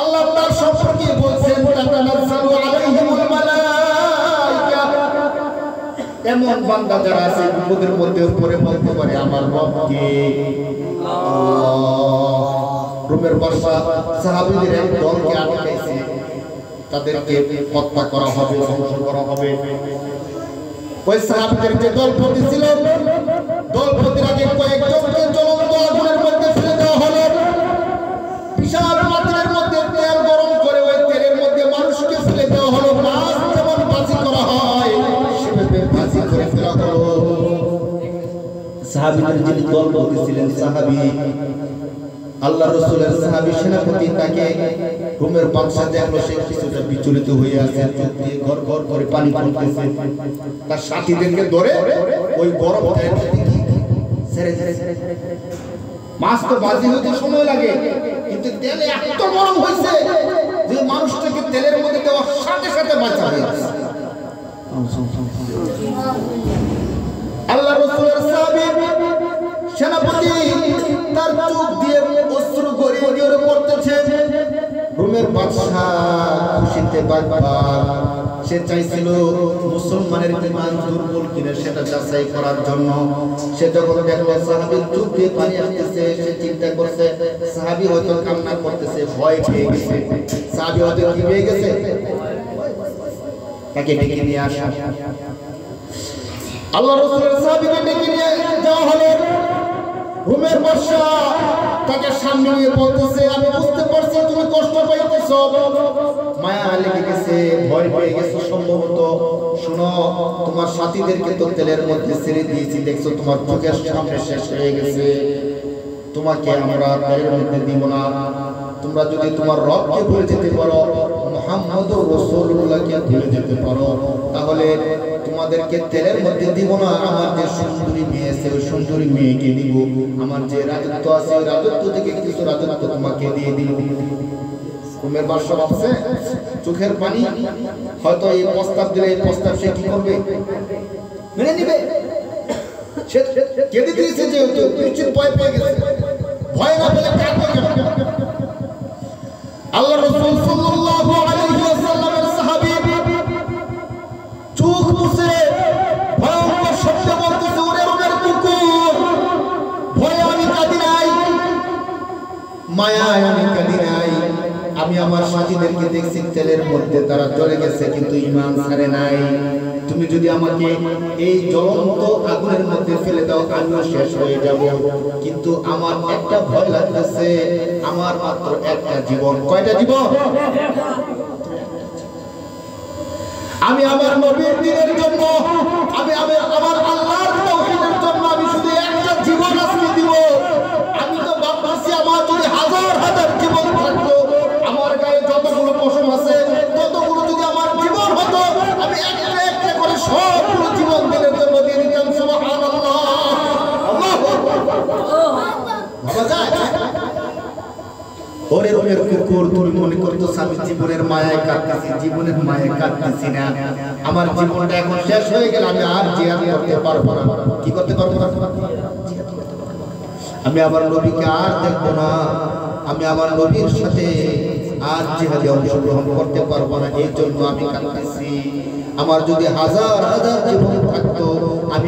[SPEAKER 1] আল্লাহ তার সম্পর্কে বলছেন তাতানাজ্জালু আলাইহিমুল মালাইকা, বান্দা যারা আছে বিপদের মধ্যে পড়ে বলতে পারে আমার রব কে? রোমের বাদশা সাহাবীদের এক দলকে আটকাইছে, তাদেরকে হত্যা করা হবে, ধ্বংস করা হবে। ওই সাহাবীদের যে দলপতি ছিল, দলপতির আগে কয়েকজনকে জ্বলন্ত আগুনের মধ্যে ফেলে দেওয়া হলো। বিশাল পাত্রের মধ্যে তেল গরম করে ওই তেলের মধ্যে মানুষকে ফেলে দেওয়া হলো। মাছ যেমন ভাজি করা হয় সেভাবে ভাজি করে ফেলা হলো। সাহাবীদের যিনি দলপতি ছিলেন, সাহাবী আল্লাহ রাসূলের সাহাবী সেনাপতি, তাকে রোমের বাদশা দেখলো সে কিছুটা বিচলিত হয়ে আছে, চোখ দিয়ে ঘর ঘর করে পানি পড়তেছে। তার সাথীদেরকে ধরে ওই গরম তেলের মধ্যে ছেড়ে ছেড়ে মাছ তো ভাজি হতে সময় লাগে, কিন্তু তেল এত গরম হয়েছে যে মানুষটাকে তেলের মধ্যে দেওয়ার সাথে সাথে বাঁচা হয়ে গেছে। আল্লাহ রাসূলের সাহাবী সেনাপতি তার চোখ দিয়ে অশ্রু গড়িয়ে গড়িয়ে পড়তেছে। রোমের বাদশা খুশিতে বাগবার, সে চাইছিল মুসলমানের ঈমান দুর্বল কিনা সেটা যাচাই করার জন্য। সে যখন দেখলো সাহাবীর চোখ দিয়ে পানি আসতেছে, সে চিন্তা করছে সাহাবী হয়তো কান্না করতেছে, ভয় পেয়ে গেছে। সাহাবী হয়তো কি পেয়ে গেছে, তাকে ডেকে নিয়ে আসা। আল্লাহ রাসূলের সাহাবীকে ডেকে নিয়ে যাওয়া হলো। রোমের বাদশা তাকে সামনে নিয়ে বলতেছে, আমি বুঝতে পারছি তুমি কষ্ট পাইতেছো, মায়া লেগে গেছে, ভয় পেয়ে গেছো সম্ভবত। শোনো, তোমার সাথীদেরকে তো তেলের মধ্যে ছেড়ে দিয়েছি, দেখছো তোমার চোখের সামনে শেষ হয়ে গেছে, তোমাকে আমরা তেলের মধ্যে দিব না। তোমরা যদি তোমার রবকে ভুলে যেতে পারো, মুহাম্মদুর রাসূলুল্লাহকে ভুলে যেতে পারো, তাহলে তোমাদেরকে তেলের মধ্যে দিব না। আমার যে সুন্দরী মেয়ে আছে ওই সুন্দরী মেয়েকে দিব, আমার যে রাজত্ব আছে ওই রাজত্ব থেকে কিছু রাজত্ব তোমাকে দিয়ে দিব। রোমের বাদশা ভাবছে চোখের পানি, হয়তো এই প্রস্তাব দিলে এই প্রস্তাব সে কি করবে, মেনে নিবে। সে কেঁদে দিয়েছে, যে নিশ্চিত ভয় পেয়ে গেছে, ভয় না পেলে কাঁদবে কেন? আল্লাহ রাসূল সাল্লাল্লাহু আলাইহি ওয়াসাল্লামের সাহাবী চোখ মুছে ভয়ঙ্কর শব্দে বলতেছে, ওরে রোমের কুকুর, ভয়ে আমি কাঁদি নাই, মায়ায় আমি কাঁদি নাই। আমি আমার সাথীদেরকে দেখছি তেলের মধ্যে তারা চলে গেছে, কিন্তু ঈমান ছাড়ে নাই। তুমি যদি আমাকে এই জ্বলন্ত আগুনের মধ্যে ফেলে দাও, আমিও শেষ হয়ে যাব। কিন্তু আমার একটা ভয় লাগতেছে, আমার মাত্র একটা জীবন। কয়টা জীবন? আমি আমার নবীর দ্বীনের জন্য, আমি আমার আল্লাহর তাওহীদের জন্য আমি শুধু একটা জীবন আজকে দিব। আমি তো ভাবতেছি আমার যদি হাজার হাজার জীবন থাকতো, আমার গায়ে যতগুলো পশম আছে ততগুলো যদি আমার জীবন হতো, আমি একটা একটা করে সবগুলো জীবন দিনের জন্য দিয়ে দিতাম। সুবহানাল্লাহ, আল্লাহু আকবার। ভাবা যায়? ওরে রোমের কুকুর, তুমি মনে করতো আমি জীবনের মায়ায় কাঁদতেছি, জীবনের মায়ায় কাঁদতেছি না। আমার জীবনটা এখন শেষ হয়ে গেল, আমি আর জিহাদ করতে পারবো না। কি করতে পারবো না? আমি আমার নবীকে আর দেখবো না, আমি আমার নবীর সাথে আর জিহাদে অংশগ্রহণ করতে পারবো না, এই জন্য আমি কাঁদতেছি। আমার যদি হাজার হাজার জীবন থাকতো, আমি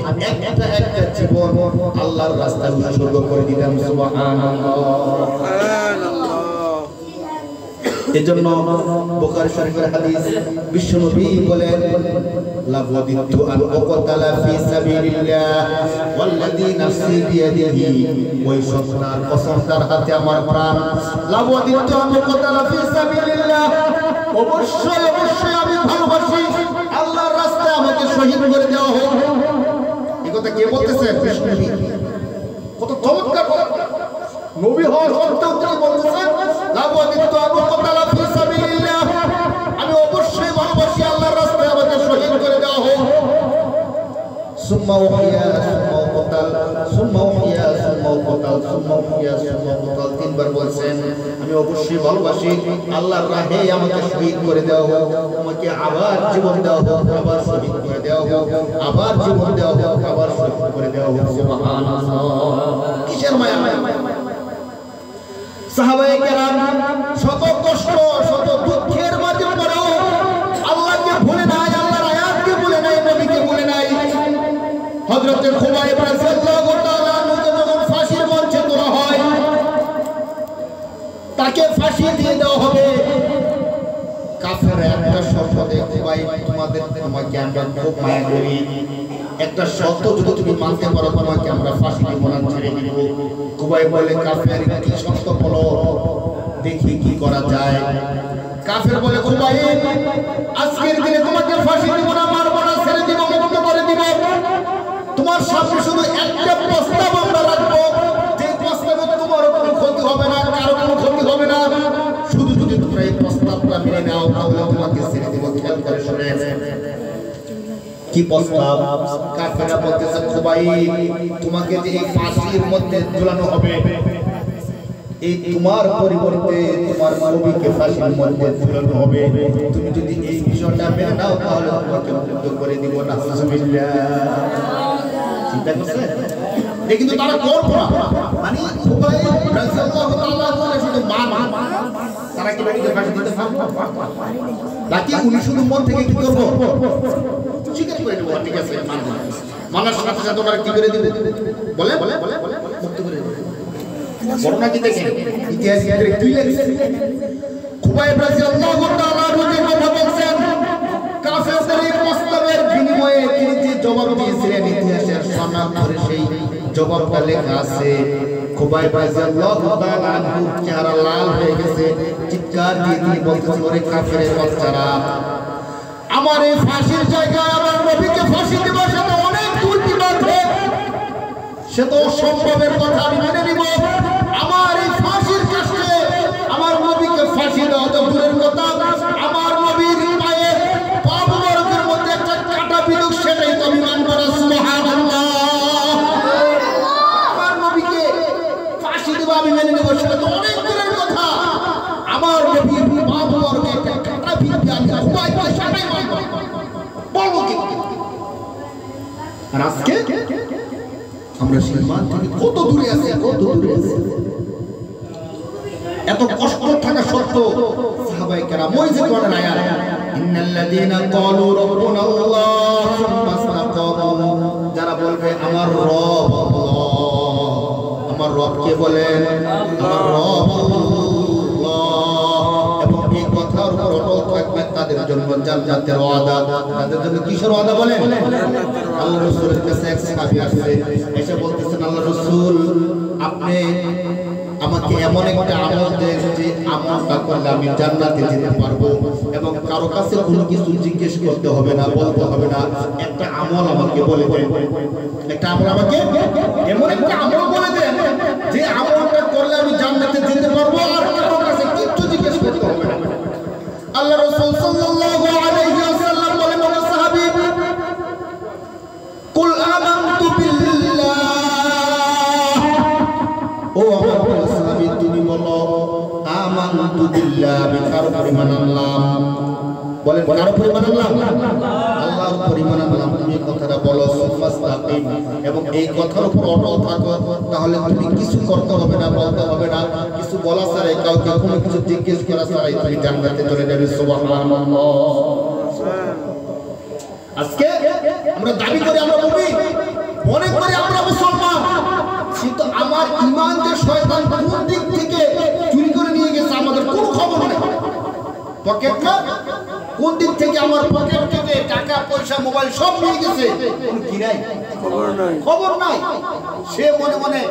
[SPEAKER 1] একটা একটা জীবন আল্লাহর রাস্তায় উৎসর্গ করে দিতাম। সুবহানাল্লাহ। এজন্য বুখারী শরীফের হাদিস, বিশ্বনবী বলেন, লাবদিতু আন উকতালা ফি সাবিলিল্লাহ ওয়াল্লাযী নাফসি বিয়াদিহি, ওই সত্তার কসম তার হাতে আমার প্রাণ, লাবদিতু আন উকতালা ফি সাবিলিল্লাহ, অবশ্যই অবশ্যই আমি ভালোবাসি আল্লাহর রাস্তায় আমাকে শহীদ করে দেওয়া হোক। এই কথা কে বলতেছেন? বিশ্বনবী। কত চমৎকার কথা! নবী হওয়ার সত্ত্বেও তিনি বলতেছেন, লাবদিতু আন উকতালা ফি সাবিলিল্লাহ, আমি অবশ্যই ভালোবাসি আল্লাহর রাস্তায় আমাকে শহীদ করে দেওয়া হোক। সুম্মা উহিয়া সুম্মা উকতাল, সুম্মা উহিয়া সুম্মা উকতাল, সুম্মা উহিয়া সুম্মা উকতাল, তিনবার বলছেন আমি অবশ্যই ভালোবাসি আল্লাহর রাহে আমাকে শহীদ করে দেওয়া হোক, আমাকে আবার জীবন দেওয়া হোক, আবার শহীদ করে দেওয়া হোক, আবার জীবন দেওয়া হোক, আবার শহীদ করে দেওয়া হোক। সুবহানাল্লাহ। কিসের মায়া? সাহাবায়ে কেরাম শত কষ্ট, শত দুঃখের মাঝে পড়েও আল্লাহকে ভুলে নাই, আল্লাহর আয়াতকে ভুলে নাই, নবীকে ভুলে নাই। হযরতে খুবাইব রাদিয়াল্লাহু তাআলা আনহুকে যখন ফাঁসির মঞ্চে তোলা হয়, তাকে ফাঁসি দিয়ে দেওয়া হবে। কাফেররা একটা শর্ত দেয়, খুবাইব তোমাকে আমরা খুব মায়া করি, একটা শর্ত যদি তুমি মানতে পারো তোমাকে আমরা ফাঁসি দিব না, ছেড়ে দিব। খুবাইব বলে, কাফের কি শর্ত বলো, দেখি কি করা যায়। কাফের বলে, খুবাইব আজকের দিনে তোমাকে ফাঁসি দিব না, মারব না, ছেড়ে দিব, মুক্ত করে দিব। তোমার সামনে শুধু একটা প্রস্তাব আমরা রাখবো, যে প্রস্তাবে তোমার কোনো ক্ষতি হবে না, কারো কোনো ক্ষতি হবে না। শুধু যদি তোমরা এই প্রস্তাবটা মেনে নাও তাহলে তোমাকে ছেড়ে দিব। খেয়াল করে শুনে কি প্রস্তাব? কাফেররা বলতেছে, খুবাইব তোমাকে যে এই ফাঁসির মধ্যে ঝুলানো হবে, এই তোমার পরিবর্তে তোমার নবীকে ফাঁসির মধ্যে ঝুলানো হবে। তুমি যদি এই বিষয়টা মেনে নাও তাহলে তোমাকে মুক্ত করে দিব। না চিন্তা করছে? কিন্তু তারা করবে না। মানে খুবাইব রাদিয়াল্লাহু তাআলা বলে শুধু তারা কি নবীকে ফাঁসি দিতে পারবে নাকি উনি শুধু মন থেকে কি করব স্বীকার করে নেব? ঠিক আছে, মানার সাথে সাথে ওরা কি করে দিবে বলে মুক্ত করে দিবে। ঘটনা কি দেখেন, ইতিহাসে কি লেখছে? খুবাইব রাদিয়াল্লাহু তাআলা রুজে কথা বলছেন, কাফেরদের এই প্রস্তাবের বিনিময়ে তিনি যে জবাব দিয়েছিলেন, ইতিহাসের সনদ ধরে সেই জবাবটা লেখা আছে। খুবাইব রাদিয়াল্লাহু তাআলা আনহু চেহারা লাল হয়ে গেছে, চিৎকার দিয়ে তিনি বলতেছেন, ওরে কাফেরের বাচ্চারা, আমার এই ফাঁসির জায়গায় আমার নবীকে ফাঁসি দেওয়া সেটা অনেক দূর বিবাদে, সে তো অসম্ভবের কথা আমি মেনে নিব। আমার এই ফাঁসির কাছে আমার নবীকে ফাঁসি দেওয়া তো দূরের কথা, আমার নবীর পায়ে পা মুবারকের মধ্যে একটা কাঁটা বিঁধুক সেটাই তো আমি মানব না। সুবহানাল্লাহ। আমার নবীকে ফাঁসি দেওয়া আমি মেনে নেব সেটা তো অনেক দূরের কথা, আমার নবীর পা মুবারকে একটা কাঁটা বিঁধে আমি খুবাইব সেটাই মানব। বলবো কি? আর আজকে আমরা সেই মান থেকে কত দূরে আছি, কত দূরে আছি। এত কষ্ট থাকা সত্ত্বেও সাহাবায়ে কেরাম ওই যে কোরআন আয়াত, ইন্নাল্লাযীনা ক্বালু রাব্বুনা আল্লাহ সুম্মা ইসতাকামু, যারা বলবে আমার রব আল্লাহ, আমার রব কে বলেন? আমার রব আল্লাহ, এবং এই কথার উপর অটল থাকবে, তাদের জন্য জান্নাতের ওয়াদা। তাদের জন্য কিসের ওয়াদা বলেন? আল্লাহ রাসূলের কাছে এক সাহাবী আসছে, এসে বলতেছেন, আল্লাহ রাসূল আপনি আমাকে এমন একটা আমল দেন যে আমলটা করলে আমি জান্নাতে যেতে পারবো এবং কারো কাছে কোনো কিছু জিজ্ঞেস করতে হবে না, বলতে হবে না। একটা আমল আমাকে বলে দেন, একটা আমল আমাকে এমন একটা আমল বলে দেন যে আমলটা করলে আমি জান্নাতে যেতে পারবো আর কারো কাছে কিছু জিজ্ঞেস করতে হবে না। আল্লাহ রাসূল সাল্লাল্লাহু আলাইহি ওয়াসাল্লাম বলেন, ও সাহাবী, কুল আমানতু বিল্লাহ, ও আমার সাহাবী তুমি বলো আমানতু বিল্লাহ, আমি কার উপর ঈমান আনলাম? বলেন কার উপর ঈমান আনলাম? আল্লাহর উপর ঈমান আনলাম। তুমি কথাটা বলো, সুফাস্তাকিম, এবং এই কথার উপর অটল থাকো, তাহলে তুমি কিছু করতে হবে না, বলতে হবে না, কিছু বলা ছাড়াই, কাউকে কোনো কিছু জিজ্ঞেস করা ছাড়াই তুমি জান্নাতে চলে যাবে। সুবহানাল্লাহ। আজকে আমরা দাবি করি আমরা মুমিন, মনে করি আমরা মুসলমান, কিন্তু আমার ঈমান যে শয়তান কোন দিক থেকে চুরি করে নিয়ে গেছে আমাদের কোনো খবর নেই। পকেটটা কোন দিক থেকে আমার পকেট থেকে টাকা পয়সা মোবাইল সব নিয়ে গেছে, কোন কি নাই, খবর নাই। সে মনে মনে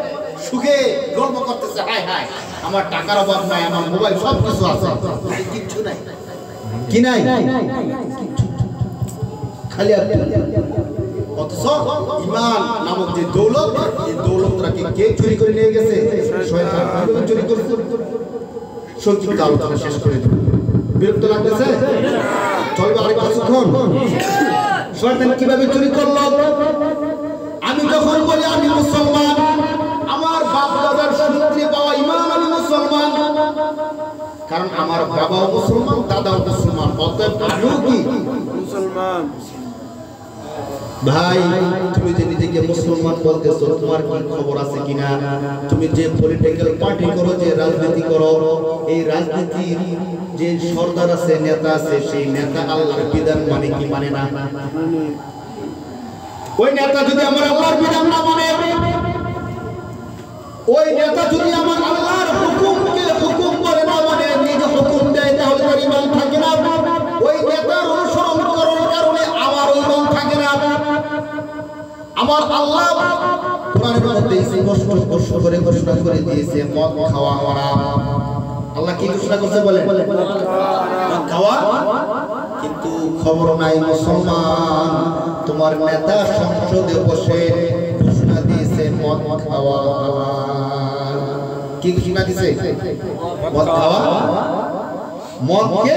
[SPEAKER 1] সুখে গল্প করতেছে, হায় হায় আমার টাকার অভাব নাই, আমার মোবাইল সব কিছু আছে, কিচ্ছু নাই। কি নাই? খালি অথচ ঈমান নামক যে দৌলত, এই দৌলতটাকে কে চুরি করে নিয়ে গেছে? শয়তান। কিভাবে চুরি করেছে? সংক্ষিপ্ত আলোচনা শেষ করে দেব। বিরক্ত লাগতেছে? চলবে আরেক কিছুক্ষণ। শয়তান কিভাবে চুরি করলো? আমি যখন বলি আমি মুসলমান, আমার বাপ দাদার সূত্রে পাওয়া ঈমান আমি মুসলমান, কারণ আমার বাবাও মুসলমান, দাদাও মুসলমান, অতএব আমিও কি মুসলমান। ভাই তুমি যে নিজেকে মুসলমান বলতেছো, তোমার কি খবর আছে কিনা? তুমি যে পলিটিক্যাল পার্টি করো, যে রাজনীতি করো, এই রাজনীতির যে সরদার আছে, নেতা আছে, সেই নেতা আল্লাহর বিধান মানে কি মানে না? ওই নেতা যদি আমার আল্লাহর বিধান না মানে, ওই নেতা যদি আমার আল্লাহর হুকুমকে হুকুম করে না মানে, নিজে হুকুম দেয়, তাহলে তার ঈমান থাকে না। ওই নেতার অনুসরণ করার কারণে আমার ঈমান থাকে না। আমার আল্লাহ কোরআনের মধ্যে স্পষ্ট করে ঘোষণা করে দিয়েছে মদ খাওয়া হারাম। আল্লাহ কি ঘোষণা করছে বলেন? মদ খাওয়া। কিন্তু খবর নাই মুসলমান, তোমার নেতা সংসদে বসে ঘোষণা দিয়েছে মদ খাওয়া হালাল। কি ঘোষণা দিয়েছে? মদ খাওয়া। মদকে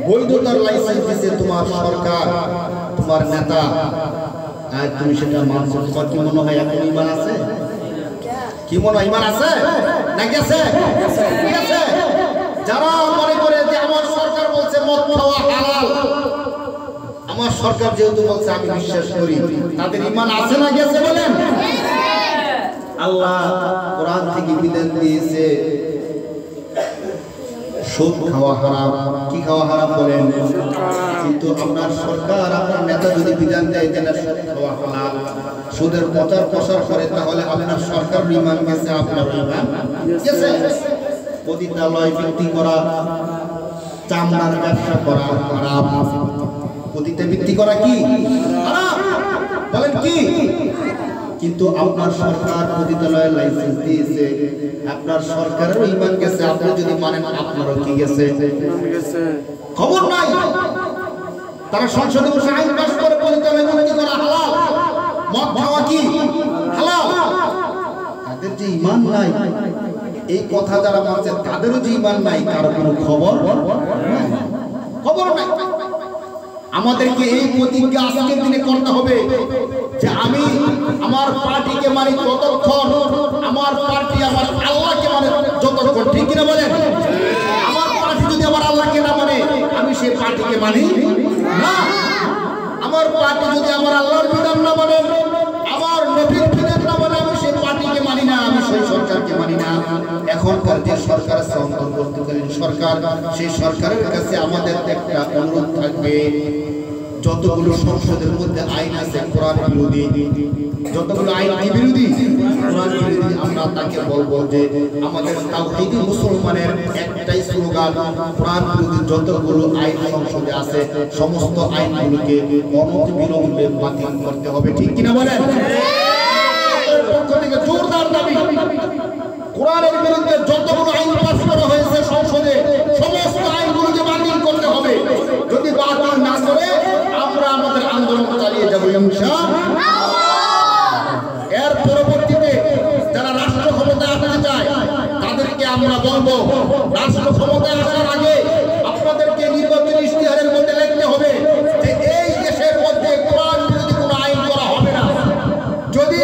[SPEAKER 1] বৈধতার লাইসেন্স দিয়েছে তোমার সরকার, তোমার নেতা। আর তুমি সেটা মানছো। তোমার কি মনে হয় এখন ঈমান আছে? কি মনে হয় ঈমান আছে না গেছে? গেছে। যারা মনে করে যে আমার সরকার বলছে মদ খাওয়া হালাল, আমার সরকার যেহেতু বলছে আমি বিশ্বাস করি, তাদের ঈমান আছে না গেছে বলেন? আল্লাহ কোরআন থেকে বিধান দিয়েছে সুদ খাওয়া হারাম। কি খাওয়া হারাম বলেন? কিন্তু আপনার সরকার, আপনার নেতা যদি বিধান দেয় যে না সুদ খাওয়া হালাল, সুদের প্রচার প্রসার করে, তাহলে আপনার সরকার ঈমান গেছে, আপনার ঈমান গেছে। পতিতালয় বিক্রি করা, চামড়ার ব্যবসা করা হারাম। পতিতা বিক্রি করা কি হারাম বলেন? কি? কিন্তু আপনার সরকার পতিতালয়ের লাইসেন্স দিয়েছে, আপনার সরকারেরও ঈমান গেছে। আপনি যদি মানেন আপনারও কি গেছে? খবর নাই। তারা সংসদে বসে আইন পাস করে পতিতালয় বিক্রি করা হালাল, মদ খাওয়া কি হালাল। তাদের যে ঈমান নাই, এই কথা যারা মানছে তাদেরও যে ঈমান নাই, কারো কোনো খবর নাই। আমাদেরকে এই প্রতিজ্ঞা আজকের দিনে করতে হবে যে আমি আমার পার্টিকে মানি ততক্ষণ, আমার পার্টি আমার আল্লাহকে মানে যতক্ষণ। ঠিক কিনা বলেন? আমার পার্টি যদি আমার আল্লাহকে না মানে, আমি সেই পার্টিকে মানি না। আমার পার্টি যদি আমার আল্লাহর বিধান না মানে, আমার নবীর বিধান না মানে, আমি সেই পার্টিকে মানি না, আমি সেই সরকারকে মানি না। এখনকার যে সরকার আছে, অন্তর্বর্তীকালীন সরকার, সেই সরকারের কাছে আমাদের একটা অনুরোধ থাকবে, যতগুলো সংসদের মধ্যে আইন আছে কোরআন বিরোধী, যতগুলো আইন বিরোধী, কোরআন বিরোধী, আমরা তাকে বলবো যে আমাদের তাওহীদি মুসলমানের একটাই স্লোগান, কোরআন বিরোধী যতগুলো আইন সংসদে আছে সমস্ত আইনগুলোকে অনতিবিলম্বে বাতিল করতে হবে। ঠিক কিনা বলেন? পক্ষ থেকে জোরদার দাবি, কোরআনের বিরুদ্ধে যতগুলো আইন পাস করা হয়েছে সংসদে, সমস্ত আইনগুলোকে বাতিল করতে হবে। যদি বাতিল না করে আমরা আমাদের আন্দোলন চালিয়ে যাব ইনশাআল্লাহ। এর পরবর্তীতে যারা রাষ্ট্র ক্ষমতায় আসতে চায় তাদেরকে আমরা বলবো, রাষ্ট্র ক্ষমতায় আসার আগে আপনাদেরকে নির্বাচনী ইশতেহারের মধ্যে লিখতে হবে যে এই দেশের মধ্যে কোরআন বিরোধী কোনো আইন করা হবে না। যদি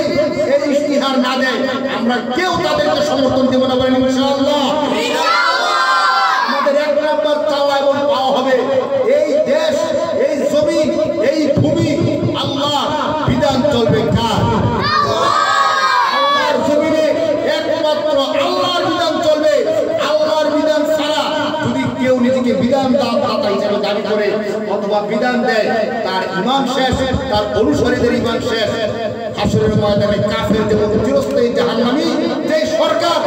[SPEAKER 1] এই ইশতেহার না দেয়, আমরা কেউ তাদেরকে সমর্থন দেব না বলেন ইনশাআল্লাহ। আমাদের এক নম্বর চাওয়া এবং পাওয়া হবে, এই দেশ, এই জমিন, এই ভূমি আল্লাহ বিধান চলবে কার? আল্লাহর জমিনে একমাত্র আল্লাহর বিধান চলবে। আল্লাহর বিধান ছাড়া যদি কেউ নিজেকে বিধান দাতা হিসেবে দাবি করে অথবা বিধান দেয়, তার ঈমান শেষ, তার অনুসারীদের ঈমান শেষ। হাসরের ময়দানে কাফের যেমন চিরস্থায়ী জাহান্নামী, যে সরকার,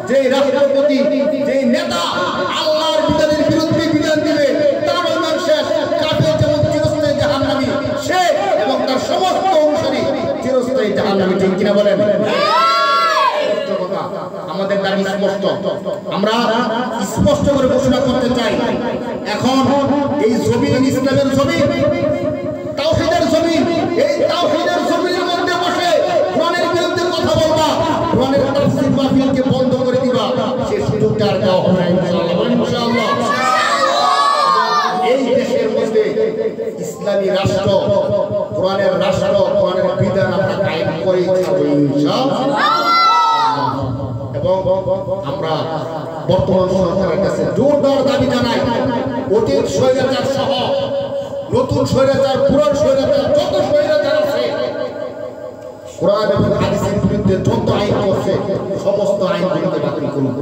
[SPEAKER 1] যে রাষ্ট্রপতি, যে নেতা আল্লাহর বিধানের বিরুদ্ধে বিধান দিবে, তার ঈমান শেষ। কাফের যেমন চিরস্থায়ী জাহান্নামী, সে এবং তার সমস্ত অনুসারী চিরস্থায়ী জাহান্নামী। ঠিক কিনা বলেন? আমাদের দাবি স্পষ্ট, আমরা স্পষ্ট করে ঘোষণা করতে চাই, এখন এই জমিন ইসলামের জমিন, তাওহীদের জমিন, এই তাওহীদের জমিনের মধ্যে বসে কোরআনের বিরুদ্ধে কথা বলবা, কোরআনের তাফসীর মাহফিলকে বন্ধ করে দিবা, সে সুযোগটা আর দেওয়া হবে না ইনশাআল্লাহ। এই দেশের মধ্যে ইসলামী রাষ্ট্র, কোরআনের রাষ্ট্র, কোরআনের বিধান আমরা কায়েম করে ছাড়ব ইনশাআল্লাহ। এবং আমরা বর্তমান সরকারের কাছে জোরদার দাবি জানাই, অতীত স্বৈরাচার সহ নতুন স্বৈরাচার, পুরান স্বৈরাচার, যত স্বৈরাচার আছে, কোরআন এবং হাদিসের বিরুদ্ধে যত আইন করছে সমস্ত আইনগুলোকে বাতিল করুন।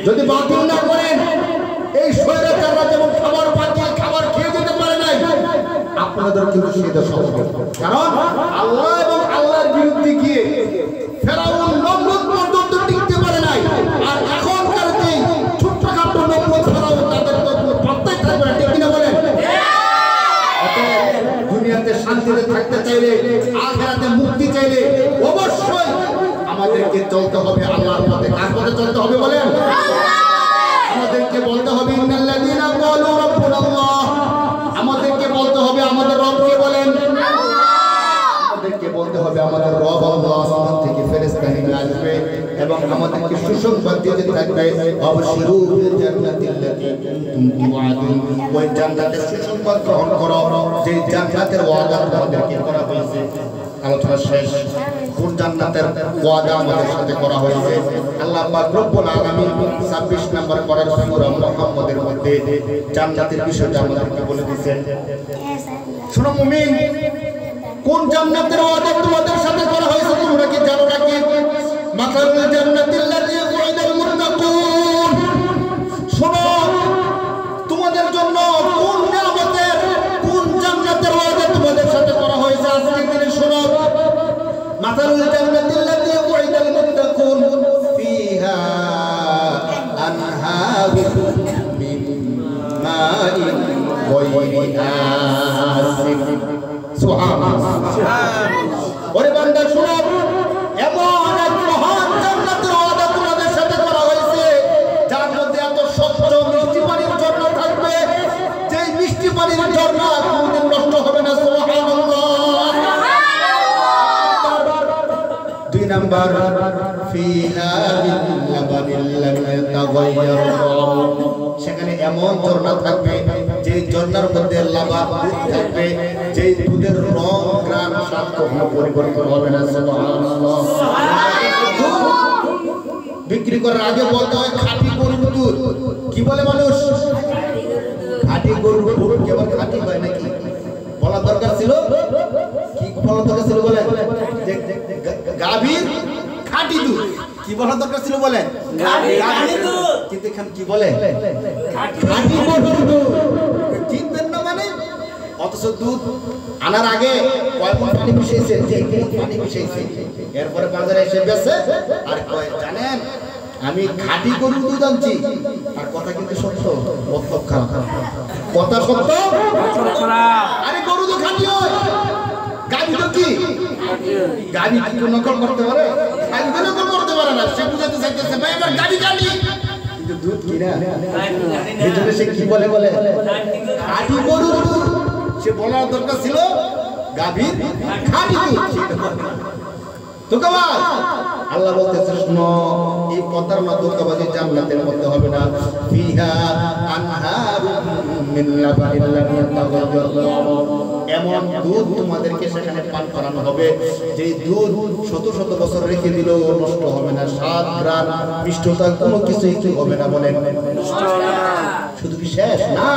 [SPEAKER 1] যদি বাতিল না করেন, এই স্বৈরাচাররা যেমন খাবার খেয়ে যেতে পারে নাই, আপনারা আপনাদের কিন্তু সেই দশা হবে। কারণ আল্লাহ এবং আল্লাহর বিরুদ্ধে গিয়ে ফেরাউন নমরুদ পর্যন্ত টিকতে পারে নাই। আর এখনকার যে ছোট্টখাটো নমরুদ ফেরাউন তাদের তো কোনো পাত্তাই থাকবে না, ঠিক কিনা বলেন? দুনিয়াতে শান্তিতে থাকতে চাইলে, আখিরাতে মুক্তি চাইলে অবশ্যই আমাদেরকে চলতে হবে আল্লাহর পথে। কার পথে চলতে হবে বলেন? আমাদেরকে বলতে হবে ইন্নাল্লাযীনা ক্বালু রাব্বুনাল্লাহ। আমাদেরকে বলতে হবে আমাদের রবকে বলেন। আমাদেরকে বলতে হবে আমাদের রব আল্লাহ আসমান থেকে ফেরেশতা নিয়ে আসবে এবং আমাদেরকে সুসংবাদ দিতে থাকবে, আবশিরু বিল জান্নাতিল্লাতী কুনতুম তুআদুন। ওই জান্নাতের সুসংবাদ গ্রহণ করো যে জান্নাতের ওয়াদা তোমাদেরকে করা হয়েছে। আলোচনা শেষ। কোন জান্নাতের ওয়াদা আমাদের সাথে করা হয়েছে? আল্লাহ পাক রব্বুল আলামিন 26 নম্বর করার সূরা মুহাম্মদের মধ্যে জান্নাতের বিষয়টা আমাদেরকে বলে দিয়েছেন। শোনো মুমিন, কোন জান্নাতের ওয়াদা তোমাদের সাথে করা হয়েছে তোমরা কি জানো নাকি? মাসালুল জান্নাতিল্লাতী ওয়াইদাল মুত্তাকুন। শোনো, তোমাদের জন্য কোন নিয়ামতের, কোন জান্নাতের ওয়াদা তোমাদের সাথে করা হয়েছে আজকের দিনে শোনো। মাসালুল জান্নাতিল্লাতী ওয়াইদাল মুত্তাকুন ফিহা আনহারুম মিন মাইন গায়রি আসিন। ওরে বান্দা শোনো, এমন এক মহান জান্নাতের ওয়াদা তোমাদের সাথে করা হয়েছে যার মধ্যে এত স্বচ্ছ মিষ্টি পানির ঝর্ণা থাকবে, যেই মিষ্টি পানির ঝর্ণা কোনদিন নষ্ট হবে না। সুবহানাল্লাহ। 2 নাম্বার ফিহা মিন লাবানিল লাম ইয়াতাগায়্যার তা'আমু। সেখানে এমন ঝর্ণা থাকবে যে ঝর্ণার মধ্যে লাবান দুধ থাকবে, যে দুধের রং গ্রাম স্বাদ কখনো পরিবর্তন হবে না। সুবহানাল্লাহ। বিক্রি করার আগে বলতে হয় খাঁটি গরুর দুধ। কি বলে মানুষ? খাঁটি গরুর দুধ কেবল খাঁটি হয় নাকি? বলার দরকার ছিল কি? বলার দরকার ছিল বলেন গাভীর খাঁটি দুধ। কি বলার দরকার ছিল বলেন? গাভীর দুধ। কিন্তু এখানে কি বলে? খাঁটি গরুর দুধ। চিনবেন না মানে? অথচ দুধ আনার আগে কয় মণ পানি মিশিয়েছে, যে পানি মিশিয়েছে, এরপরে বাজারে এসে বেচে আর কয় জানেন আমি খাঁটি গরুর দুধ আনছি। আর কথা কিন্তু সত্য, মতলব খারাপ। কথা সত্য, মতলব খারাপ। আরে গরু তো খাঁটি হয়, গাভী তো কি? গাভী কি নকল করতে পারে? গাভী তো নকল করতে পারে না। সে বুঝাতে চাইতেছে ভাই আমার গাভী গাভী, কিন্তু দুধ কি না? এই জন্য সে কি বলে বলে খাঁটি গরুর দুধ। সে বলার দরকার ছিল গাভীর খাঁটি দুধ। ধোঁকাবাজ। আল্লাহ বলতেছে শোনো, এই প্রতারণা ধোঁকাবাজি জান্নাতের মধ্যে হবে না। ফিহা আনহারুম মিন লাবানিল লাম ইয়াতাগায়্যার তা'আমু। এমন দুধ তোমাদেরকে সেখানে পান করানো হবে যে দুধ শত শত বছর রেখে দিলেও নষ্ট হবে না। স্বাদ, গ্রান, মিষ্টতা কোনো কিছুই কি হবে না বলেন? নষ্ট হবে না। শুধু কি শেষ না?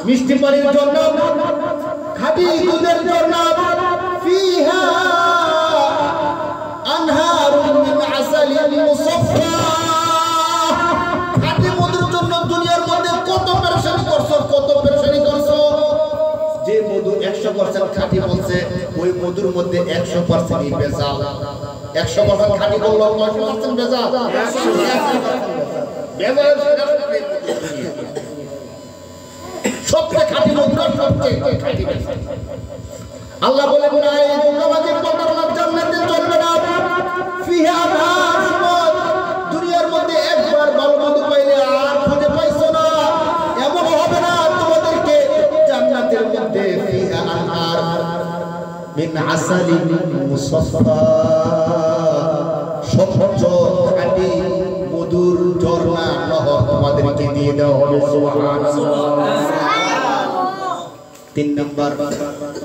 [SPEAKER 1] মিষ্টি পানির জন্য, খাঁটি দুধের জন্য ফিহা আনহারুম মিন আসালিন মুসাফফা। খাঁটি মধুর জন্য দুনিয়ার মধ্যে কত পেরেশানি করছো, কত পেরেশানি করছো। যে মধু 100% খাঁটি বলছে, ওই মধুর মধ্যে 100% ভেজাল। 100% খাঁটি বললো, 10% ভেজাল। সবচেয়ে খাঁটি মধু, সবচেয়ে খাঁটি ভেজাল। আল্লাহ বলেন না এই ধোঁকাবাজি প্রতারণা জান্নাতে চলবে না। ফিহা আনহার। দুনিয়ার মধ্যে একবার ভালো মধু পাইলে আর খুঁজে পাইছো না, এমন হবে না। তোমাদেরকে জান্নাতের মধ্যে ফিহা আনহার মিন আসালিন মুসাফফা, স্বচ্ছ খাঁটি মধুর ঝর্ণা নহর তোমাদেরকে দিয়ে দেওয়া হবে। সুবহানাল্লাহ। 3 নাম্বার।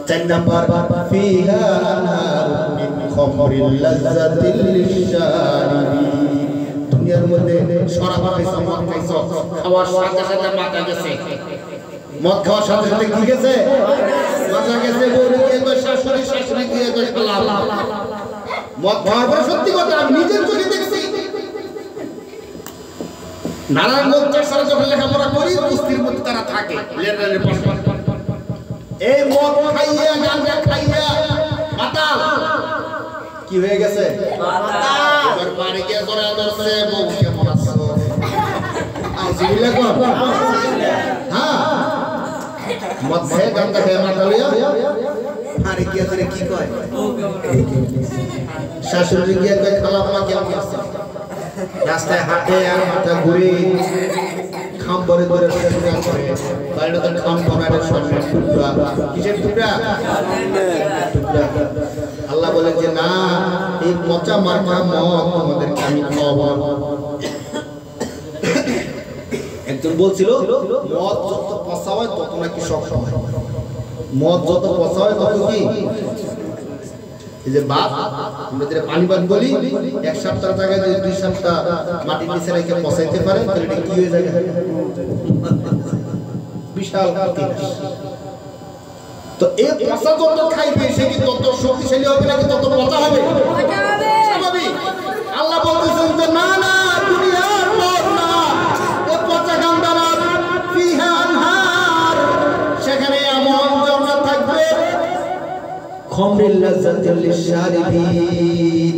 [SPEAKER 1] 4 নাম্বার ফিহা আনহারুম মিন খামরিল লাযযাতিল লিশারিবিন। দুনিয়ার মধ্যে শরাব খাইছো, মদ খাইছো, খাওয়ার সাথে সাথে মাথা গেছে। মদ খাওয়ার সাথে সাথে কি গেছে? মাথা গেছে। বউরে গিয়ে কই শাশুড়ি, শাশুড়ি গিয়ে কই শালা। মদ খাওয়ার পরে সত্যি কথা আমি নিজের চোখে দেখছি। নারায়ণগঞ্জ চাষারা যখন লেখাপড়া করি, কুস্তির মধ্যে তারা থাকে লেনের পাশে। এই মদ খাইয়া গাঁজা খাইয়া মাতাল কি হয়ে গেছে মাতাল এবার বাড়ি গিয়ে করে ধরছে বউ কেমন আছো আউযুবিল্লাহ কোন হ্যাঁ মদ খেয়ে গাঁজা খেয়ে মাতাল হইয়া বাড়ি গিয়ে করে কি কয় শাশুড়ি গিয়ে কয় খালাম্মা কেমন আছে রাস্তায় হাঁটে আর মাথা ঘুরে খাম বরে ধরে শুরু করে বাইরে তো খাম বানায় স্বর্ণের টুকরা কিসের টুকরা টুকরা আল্লাহ বলে যে না এই পচা মার্কা মদ তোমাদেরকে আমি খাওয়াবো একজন বলছিল মদ যত পচা হয় তত নাকি শক্ত হয় মদ যত পচা হয় তত কি এই যে বাপ আমরা যেটা পানি বাদ বলি এক সপ্তাহ জায়গায় যদি 2 সপ্তাহ মাটির নিচে রেখে পচাইতে পারে তাহলে এটা কি হয়ে যায় বিশাল তো এই পচা যত খাইবে সে কি তত শক্তিশালী হবে নাকি তত পচা হবে স্বাভাবিক আল্লাহ বলতেছেন যে না না দুনিয়ার মদ না এ পচা গান্দা না ফিহা আনহার সেখানে এমন জান্নাত থাকবে খামরিল লাযাতিল লিশারিবিন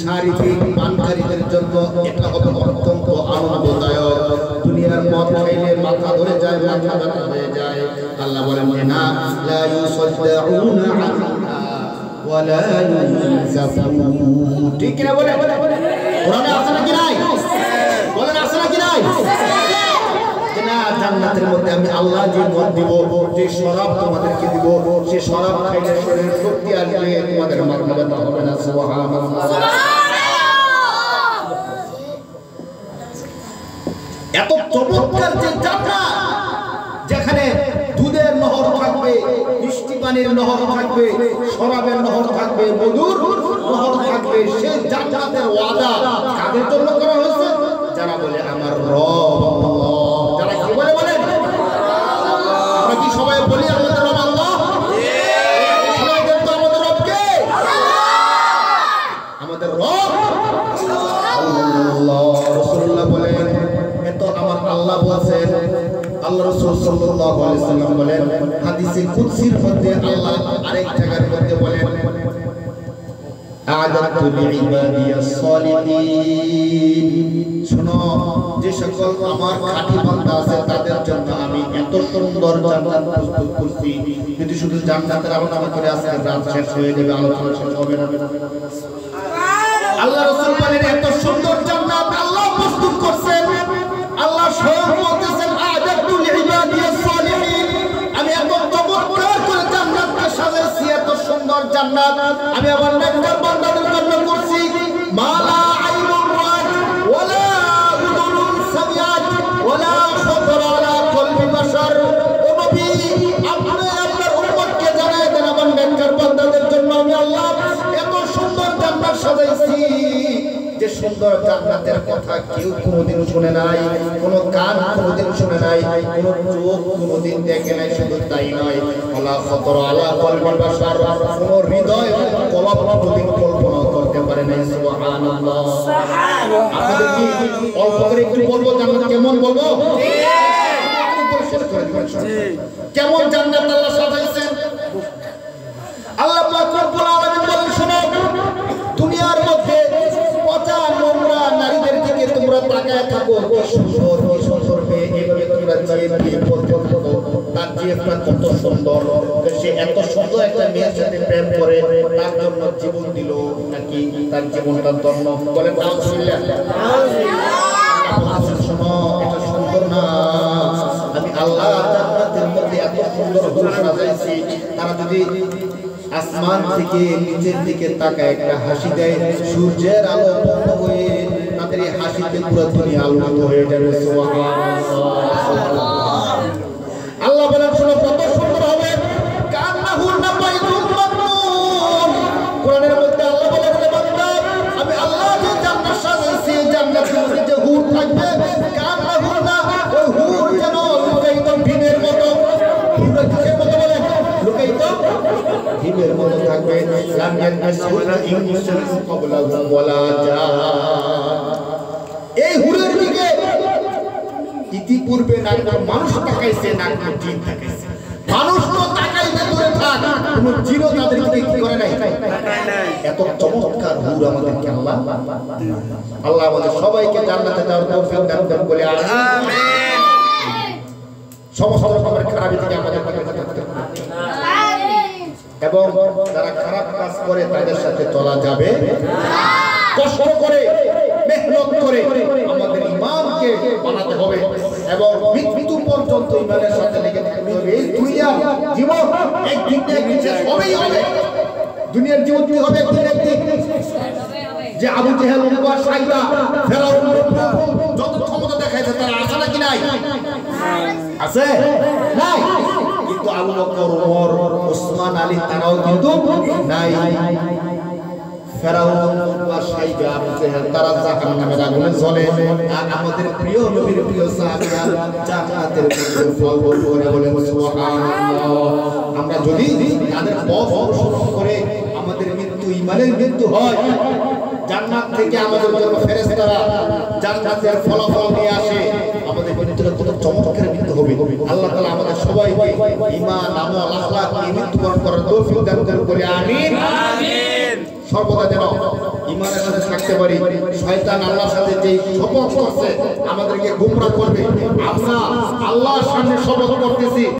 [SPEAKER 1] শারিবিন পানকারীদের জন্য এটা হবে অত্যন্ত আনন্দদায়ক দুনিয়ার মদ খাইলে মাথা ধরে যায় মাথা ব্যথা হয়ে যায় আল্লাহ বলেন যে না লা ইউসাদ্দাউনা আনহা ওয়ালা ইউনজাফুন ঠিক কি না বলে কোরআনে আছে নাকি নাই বলেন আছে নাকি নাই না জান্নাতের মধ্যে আমি আল্লাহ যে মদ দিব যে শরাব তোমাদেরকে দিব সে শরাব খাইলে শরীরে শক্তি আসবে তোমাদের মাথা ব্যথা হবে না সুবহানাল্লাহ এত চমৎকার যে জান্নাত যেখানে দুধের নহর থাকবে মিষ্টি পানির নহর থাকবে শরাবের নহর থাকবে মধুর নহর থাকবে সেই জান্নাতের ওয়াদা কাদের জন্য করা হয়েছে যারা বলে আমার রব যারা কি বলে বলেন আমরা কি সবাই বলি আমাদের রব আল্লাহ সবাই বলতো আমাদের রব কে আমাদের রব আল্লাহ রাসূলুল্লাহ বলেন এত আমার আল্লাহ বলেন আল্লাহ রাসূল সাল্লাল্লাহু আলাইহি সাল্লাম বলেন হাদিসে কুদসির মধ্যে আল্লাহ আরেক জায়গার মধ্যে বলেন আ'দাতু লিইবাদিয়াস সালিহিন শুনো যে সকল আমার খাঁটি বান্দা আছে তাদের জন্য আমি এত সুন্দর জান্নাত প্রস্তুত করছি যদি শুধু জান্নাতের আলোচনা করে আজকে রাত শেষ হয়ে যাবে আলোচনা শেষ হবে না আল্লাহ রাসূল বলেন এত সুন্দর জান্নাত আল্লাহ প্রস্তুত করেছেন আল্লাহ স্বয়ং বলতেছেন আ'দাতু লিইবাদিয়াস সালিহিন আমি এত চমৎকার করে জান্নাতকে সাজাইছি এত সুন্দর জান্নাত আমি আমার নেককার বান্দাদের জন্য করছি মালা আইনুন রাআত ওয়ালা উযুনুন সামিআত ওয়ালা খাতার আলা কলবি বাশার ও নবী আপনি আপনার উম্মতকে জানায় দেন আমার নেককার বান্দাদের জন্য আমি আল্লাহ এত সুন্দর জান্নাত সাজাইছি যে সুন্দর জান্নাতের কথা কেউ কোনোদিন শুনে নাই কোনো কান কোনোদিন শুনে নাই কোনো চোখ কোনোদিন দেখে নাই শুধু তাই নয় ওয়ালা খাতার আলা কলবি বাশার কোনো হৃদয় কলব কোনোদিন কল্পনা করতে পারে নাই সুবহানাল্লাহ আপনাদের কি অল্প করে একটু বলবো জান্নাত কেমন বলবো কেমন জান্নাত আল্লাহ সাজাইছেন আল্লাহ পাক রব্বুল আলামিন বলেন শোনো দুনিয়ার মধ্যে পচা নোংরা নারীদের দিকে তোমরা তাকায় থাকো সুন্দর মেয়ে এইভাবে তোমরা চেয়ে বলতে থাকো তার জিহ্বা কত সুন্দর সে এত সুন্দর একটা মেয়ের সাথে প্রেম করে তার জন্য জীবন দিল নাকি তার জীবনটা ধন্য বলেন আলহামদুলিল্লাহ শোনো এটা সুন্দর না আমি আল্লাহ জান্নাতের মধ্যে এত সুন্দর হুর সাজাইছি তারা যদি আসমান থেকে নিচের দিকে তাকায় একটা হাসি দেয় সূর্যের আলো বন্ধ হয়ে তাদের এই হাসিতে পুরো দুনিয়া আলোকিত হয়ে যাবে সুবহানাল্লাহ আল্লাহ বলেন শোনো কত সুন্দর হবে কান্নাহুন্না বাইতুম মাকনুন কোরআনের মধ্যে আল্লাহ বলেন রে বান্দা আমি আল্লাহ যে জান্নাত সাজাইছি জান্নাতের মধ্যে যে হুর থাকবে কান্নাহুন্না ওই হুর যেন লুকায়িত ভীমের মতো হুর কিসের মতো বলেন লুকায়িত ভীমের মতো থাকবে লাম ইয়ানসুনা ইনসুন ক্বাবলাহুম ওয়ালা জান এই হুরের দিকে ইতিপূর্বে না মানুষ তাকাইছে না জিন তাকাইছে মানুষ তো তাকাই শাক কোনো জিনও তাদেরকে কি করে নাই। এত চমৎকার হুর আমাদেরকে আল্লাহ আমাদের সবাইকে জান্নাতে যাওয়ার তৌফিক দান করুন বলে আমিন। সমস্ত রকমের খারাপি থেকে আমাদেরকে বাঁচিয়ে রাখতে হবে। এবং যারা খারাপ কাজ করে তাদের সাথে চলা যাবে না। কষ্ট করে মেহনত করে আমাদের ঈমানকে বানাতে হবে এবং মৃত্যু পর্যন্ত ঈমানের সাথে লেগে থাকতে হবে। এই দুনিয়ার জীবন একদিন না একদিন শেষ হবেই হবে। দুনিয়ার জীবন কি হবে একদিন না একদিন। যে আবু জেহেল উতবা সাইবা ফেরাউন যত ক্ষমতা দেখাইছে তারা আছে নাকি নাই? আছে নাই। কিন্তু আবু বকর, ওমর, ওসমান, আলী তারাও কিন্তু নাই। ফেরাউন উতবা সাইবা আবু জেহেল তারা জাহান্নামের আগুনে জ্বলে। আর আমাদের প্রিয় নবীর প্রিয় সাহাবীরা জান্নাতের মধ্যে ফল করে বলেন সুবহানাল্লাহ। আমরা যদি তাদের পথ অনুসরণ করে আমাদের মৃত্যু ঈমানের মৃত্যু হয়, জান্নাত থেকে আমাদের জন্য ফেরেশতারা জান্নাতের ফলাফল নিয়ে আসে, আমাদের মৃত্যুটা কত চমৎকার মৃত্যু হবে। আল্লাহ তাআলা আমাদের সবাইকে ঈমান, আমল, আখলাক নিয়ে মৃত্যুবরণ করার তৌফিক দান করুন বলে আমিন। আমিন। সর্বদা যেন ঈমানের সাথে থাকতে পারি। শয়তান আল্লাহর সাথে যে শপথ করছে আমাদেরকে গোমরাহ করবে, আমরা আল্লাহর সামনে শপথ করতেছি